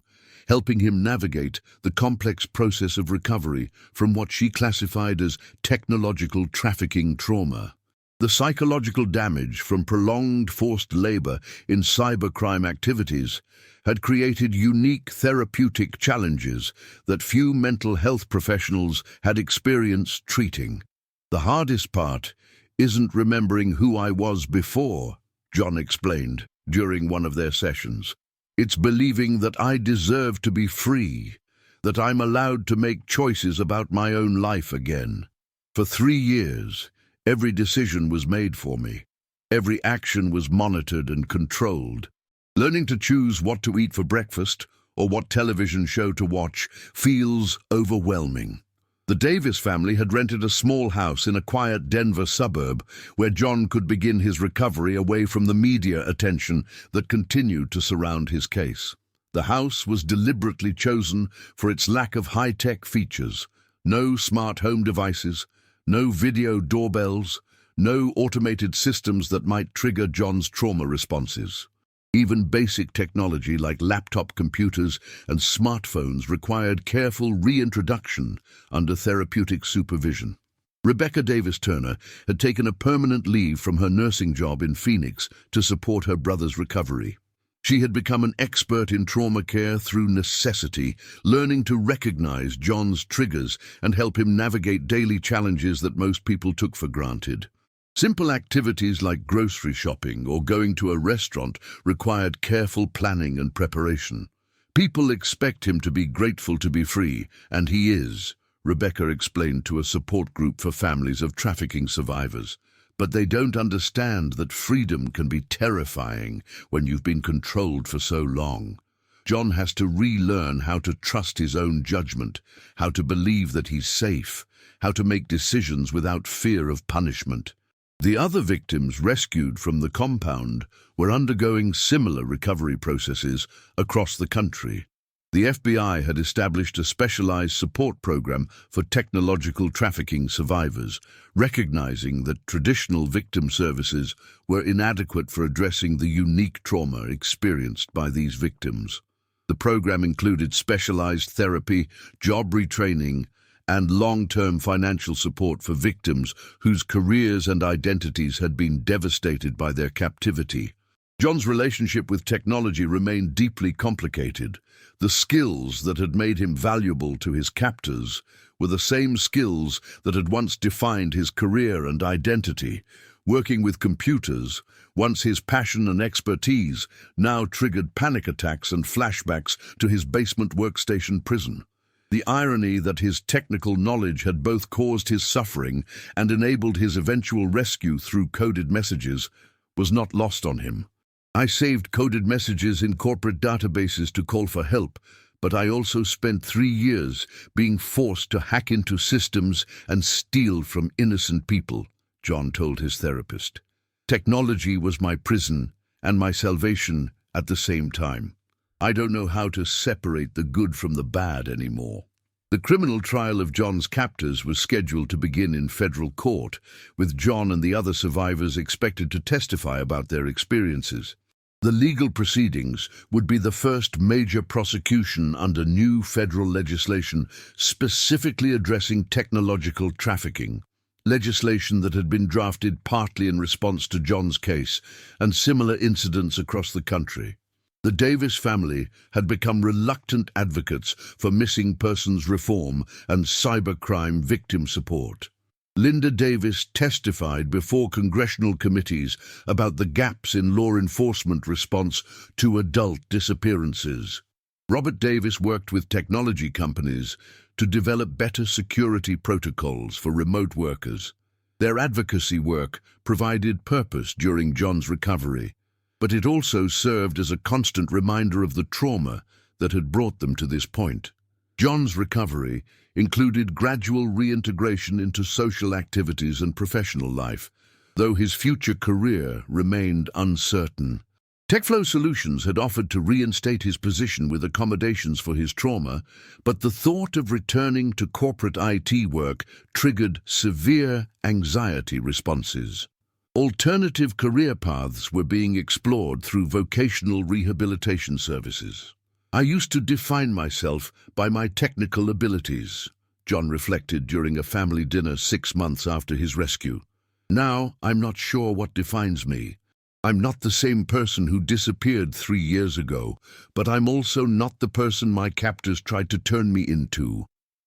helping him navigate the complex process of recovery from what she classified as technological trafficking trauma. The psychological damage from prolonged forced labor in cybercrime activities had created unique therapeutic challenges that few mental health professionals had experienced treating. "The hardest part isn't remembering who I was before," John explained during one of their sessions. "It's believing that I deserve to be free, that I'm allowed to make choices about my own life again. For 3 years, every decision was made for me. Every action was monitored and controlled. Learning to choose what to eat for breakfast or what television show to watch feels overwhelming." The Davis family had rented a small house in a quiet Denver suburb where John could begin his recovery away from the media attention that continued to surround his case. The house was deliberately chosen for its lack of high-tech features: no smart home devices, no video doorbells, no automated systems that might trigger John's trauma responses. Even basic technology like laptop computers and smartphones required careful reintroduction under therapeutic supervision. Rebecca Davis Turner had taken a permanent leave from her nursing job in Phoenix to support her brother's recovery. She had become an expert in trauma care through necessity, learning to recognize John's triggers and help him navigate daily challenges that most people took for granted. Simple activities like grocery shopping or going to a restaurant required careful planning and preparation. People expect him to be grateful to be free, and he is, Rebecca explained to a support group for families of trafficking survivors. But they don't understand that freedom can be terrifying when you've been controlled for so long. John has to relearn how to trust his own judgment, how to believe that he's safe, how to make decisions without fear of punishment. The other victims rescued from the compound were undergoing similar recovery processes across the country. The FBI had established a specialized support program for technological trafficking survivors, recognizing that traditional victim services were inadequate for addressing the unique trauma experienced by these victims. The program included specialized therapy, job retraining, and long-term financial support for victims whose careers and identities had been devastated by their captivity. John's relationship with technology remained deeply complicated. The skills that had made him valuable to his captors were the same skills that had once defined his career and identity. Working with computers, once his passion and expertise, now triggered panic attacks and flashbacks to his basement workstation prison. The irony that his technical knowledge had both caused his suffering and enabled his eventual rescue through coded messages was not lost on him. I saved coded messages in corporate databases to call for help, but I also spent 3 years being forced to hack into systems and steal from innocent people, John told his therapist. Technology was my prison and my salvation at the same time. I don't know how to separate the good from the bad anymore. The criminal trial of John's captors was scheduled to begin in federal court, with John and the other survivors expected to testify about their experiences. The legal proceedings would be the first major prosecution under new federal legislation specifically addressing technological trafficking, legislation that had been drafted partly in response to John's case and similar incidents across the country. The Davis family had become reluctant advocates for missing persons reform and cybercrime victim support. Linda Davis testified before congressional committees about the gaps in law enforcement response to adult disappearances. Robert Davis worked with technology companies to develop better security protocols for remote workers. Their advocacy work provided purpose during John's recovery, but it also served as a constant reminder of the trauma that had brought them to this point. John's recovery included gradual reintegration into social activities and professional life, though his future career remained uncertain. TechFlow Solutions had offered to reinstate his position with accommodations for his trauma, but the thought of returning to corporate IT work triggered severe anxiety responses. Alternative career paths were being explored through vocational rehabilitation services. I used to define myself by my technical abilities, John reflected during a family dinner 6 months after his rescue. Now, I'm not sure what defines me. I'm not the same person who disappeared 3 years ago, but I'm also not the person my captors tried to turn me into.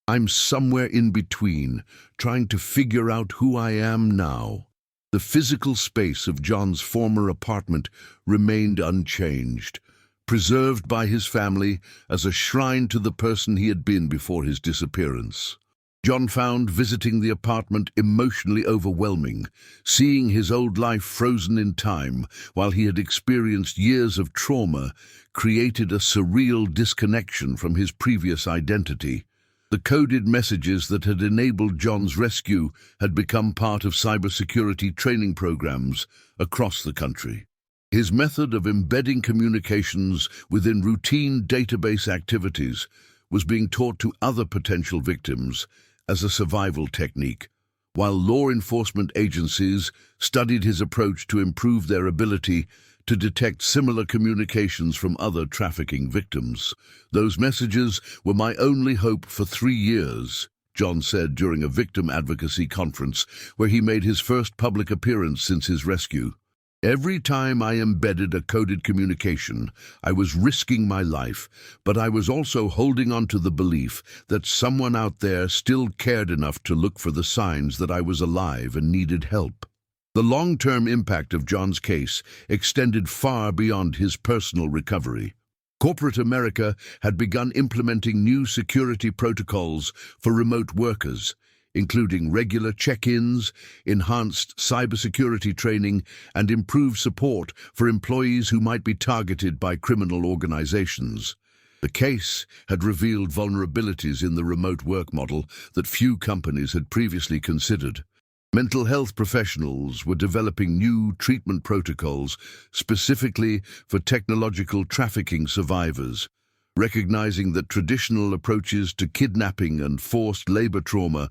I'm somewhere in between, trying to figure out who I am now. The physical space of John's former apartment remained unchanged, preserved by his family as a shrine to the person he had been before his disappearance. John found visiting the apartment emotionally overwhelming, seeing his old life frozen in time while he had experienced years of trauma created a surreal disconnection from his previous identity. The coded messages that had enabled John's rescue had become part of cybersecurity training programs across the country. His method of embedding communications within routine database activities was being taught to other potential victims as a survival technique, while law enforcement agencies studied his approach to improve their ability to detect similar communications from other trafficking victims. Those messages were my only hope for 3 years, John said during a victim advocacy conference where he made his first public appearance since his rescue. Every time I embedded a coded communication, I was risking my life, but I was also holding on to the belief that someone out there still cared enough to look for the signs that I was alive and needed help. The long-term impact of John's case extended far beyond his personal recovery. Corporate America had begun implementing new security protocols for remote workers, including regular check-ins, enhanced cybersecurity training, and improved support for employees who might be targeted by criminal organizations. The case had revealed vulnerabilities in the remote work model that few companies had previously considered. Mental health professionals were developing new treatment protocols specifically for technological trafficking survivors, recognizing that traditional approaches to kidnapping and forced labor trauma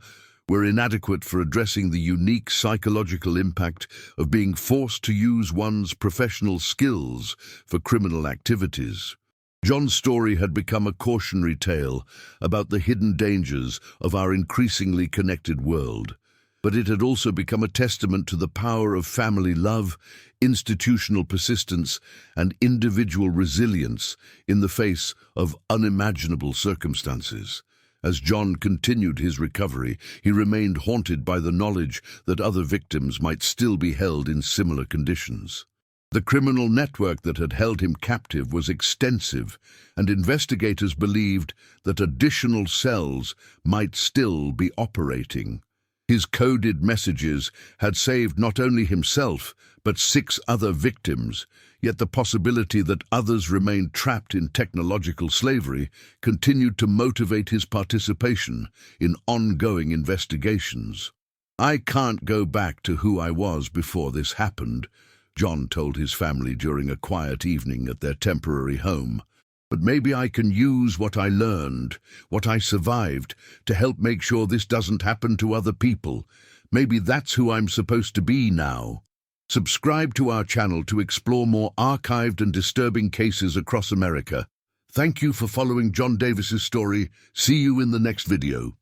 were inadequate for addressing the unique psychological impact of being forced to use one's professional skills for criminal activities. John's story had become a cautionary tale about the hidden dangers of our increasingly connected world, but it had also become a testament to the power of family love, institutional persistence, and individual resilience in the face of unimaginable circumstances. As John continued his recovery, he remained haunted by the knowledge that other victims might still be held in similar conditions. The criminal network that had held him captive was extensive, and investigators believed that additional cells might still be operating. His coded messages had saved not only himself, but 6 other victims, yet the possibility that others remained trapped in technological slavery continued to motivate his participation in ongoing investigations. "I can't go back to who I was before this happened," John told his family during a quiet evening at their temporary home. "But maybe I can use what I learned, what I survived, to help make sure this doesn't happen to other people. Maybe that's who I'm supposed to be now." Subscribe to our channel to explore more archived and disturbing cases across America. Thank you for following John Davis's story. See you in the next video.